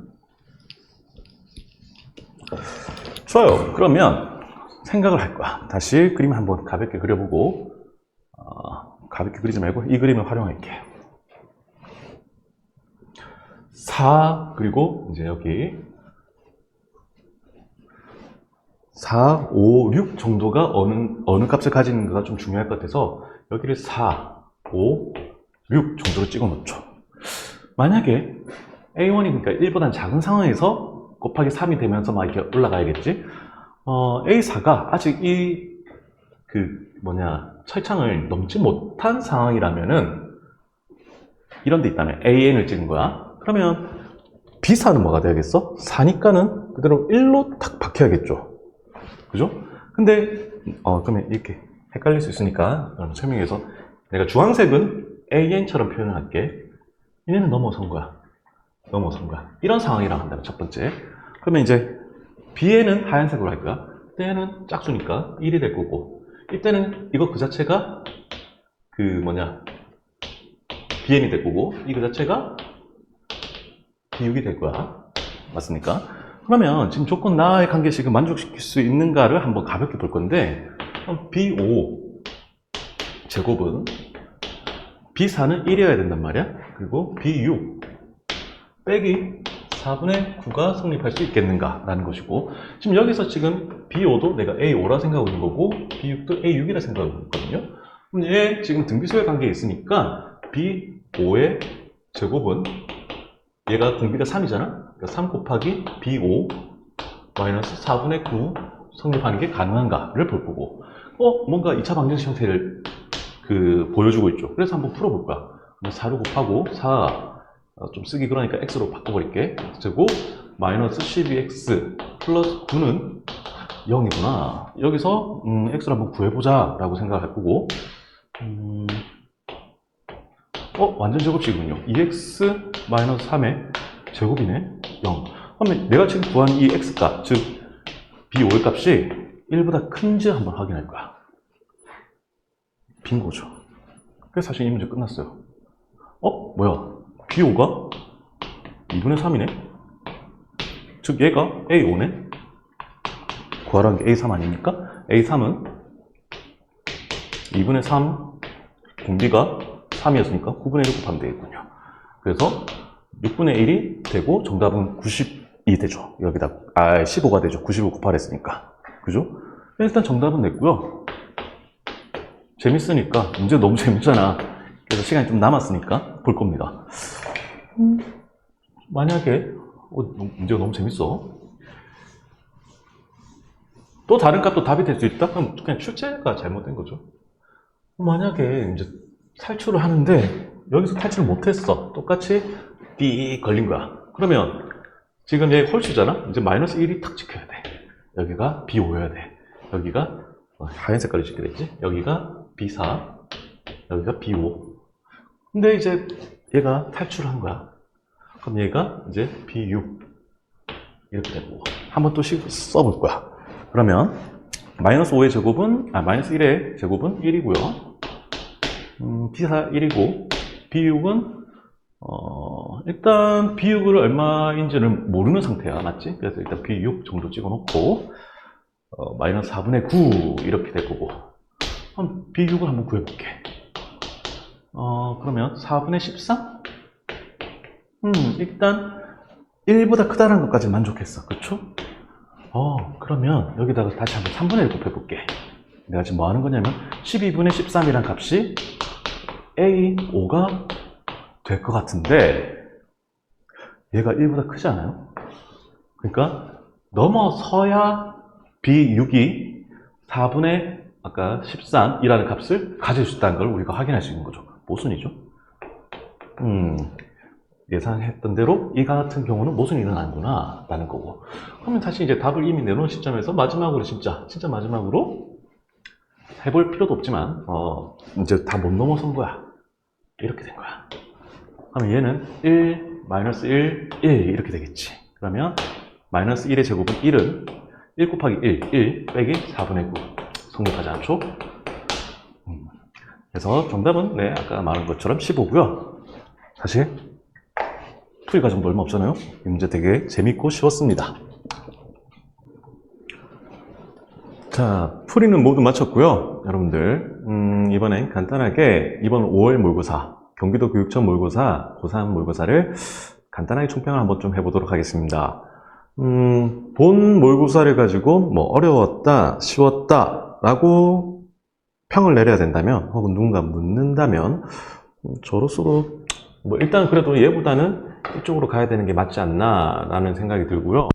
좋아요. 그러면 생각을 할 거야. 다시 그림 한번 가볍게 그려보고 가볍게 그리지 말고 이 그림을 활용할게. 4 그리고 이제 여기 4, 5, 6 정도가 어느 값을 가지는가가 좀 중요할 것 같아서 여기를 4, 5, 6 정도로 찍어 놓죠. 만약에 A1이 그러니까 1보다 작은 상황에서 곱하기 3이 되면서 막 이렇게 올라가야겠지. A4가 아직 철창을 넘지 못한 상황이라면은 이런 데 있다면 AN을 찍은 거야. 그러면 B사는 뭐가 돼야겠어? 4니까는 그대로 1로 탁 박혀야겠죠. 그죠? 근데, 그러면 이렇게 헷갈릴 수 있으니까, 설명해서 내가 주황색은 AN처럼 표현을 할게. 얘는 넘어선 거야. 넘어선 거야. 이런 상황이라 한다면, 첫 번째. 그러면 이제, B에는 하얀색으로 할 거야. 이때는 짝수니까 1이 될 거고, 이때는 이거 그 자체가, BN이 될 거고, 이 그 자체가 B6이 될 거야. 맞습니까? 그러면 지금 조건 나의 관계식을 만족시킬 수 있는가를 한번 가볍게 볼 건데, B5 제곱은 B4는 1이어야 된단 말이야. 그리고 B6 빼기 4분의 9가 성립할 수 있겠는가 라는 것이고, 지금 여기서 지금 B5도 내가 A5라 생각하고 있는 거고 B6도 A6이라 생각하고 있거든요. 그럼 얘 지금 등비수의 관계에 있으니까 B5의 제곱은 얘가 공비가 3이잖아. 그러니까 3 곱하기 B5 마이너스 4분의 9 성립하는 게 가능한가를 볼 거고, 뭔가 2차 방정식 형태를 보여주고 있죠. 그래서 한번 풀어볼 거야. 4로 곱하고 4 좀 쓰기 그러니까 x로 바꿔버릴게. 제곱 마이너스 12x 플러스 9는 0이구나. 여기서 x를 한번 구해보자 라고 생각할 거고, 완전 제곱식이군요. 2x 마이너스 3의 제곱이네. 0. 그러면 내가 지금 구한 이 x값, 즉 b5의 값이 1보다 큰지 한번 확인할 거야. 빈 거죠. 그래서 사실 이 문제 끝났어요. 뭐야? b5가 2분의 3이네? 즉 얘가 a5네? 구하라는 게 a3 아닙니까? a3은 2분의 3 공비가 3이었으니까 9분의 1을 곱하면 되겠군요. 그래서 6분의 1이 되고 정답은 90이 되죠. 여기다 15가 되죠. 90을 곱하랬으니까. 그죠? 일단 정답은 냈고요. 재밌으니까, 문제 너무 재밌잖아. 그래서 시간이 좀 남았으니까 볼 겁니다. 만약에 문제가 너무 재밌어. 또 다른 값도 답이 될 수 있다? 그럼 그냥 출제가 잘못된 거죠. 만약에 이제 탈출을 하는데 여기서 탈출을 못했어. 똑같이 삐 걸린 거야. 그러면 지금 얘 홀수잖아. 이제 마이너스 1이 탁 찍혀야 돼. 여기가 B5여야 돼. 여기가 하얀 색깔로 찍게 되지. 여기가 B4, 여기가 B5. 근데 이제 얘가 탈출을 한 거야. 그럼 얘가 이제 B6 이렇게 되고, 한번 또 써볼 거야. 그러면 마이너스 5의 제곱은 마이너스 1의 제곱은 1이고요. B4 1이고 B6은 일단 B6을 얼마인지는 모르는 상태야. 맞지? 그래서 일단 B6 정도 찍어놓고 마이너스 4분의 9 이렇게 될 거고, 그럼 B6을 한번 구해볼게. 그러면 4분의 13? 일단 1보다 크다는 것까지 만족했어. 그쵸? 그러면 여기다가 다시 한번 3분의 1 곱해볼게. 내가 지금 뭐 하는 거냐면 12분의 13이란 값이 A5가 될 것 같은데, 얘가 1보다 크지 않아요? 그러니까 넘어서야 B6이 4분의 아까 13이라는 값을 가질 수 있다는 걸 우리가 확인할 수 있는 거죠. 모순이죠. 예상했던 대로 이 같은 경우는 모순이 일어나는구나 라는 거고, 그러면 다시 이제 답을 이미 내놓은 시점에서 마지막으로 진짜 마지막으로 해볼 필요도 없지만 이제 다 못 넘어선 거야. 이렇게 된 거야. 그러면 얘는 1, 마이너스 1, 1 이렇게 되겠지. 그러면 마이너스 1의 제곱은 1은 1 곱하기 1 빼기 4분의 9 성립하지 않죠? 그래서 정답은 아까 말한 것처럼 15고요. 사실 풀이 과정도 얼마 없잖아요. 이 문제 되게 재밌고 쉬웠습니다. 자, 풀이는 모두 마쳤고요. 여러분들 이번엔 간단하게 이번 5월 모의고사, 경기도 교육청 모의고사, 고3 모의고사를 간단하게 총평을 한번 좀 해보도록 하겠습니다. 본 모의고사를 가지고 뭐 어려웠다, 쉬웠다 라고 평을 내려야 된다면, 혹은 누군가 묻는다면, 저로서도 뭐 일단 그래도 얘보다는 이쪽으로 가야 되는 게 맞지 않나 라는 생각이 들고요.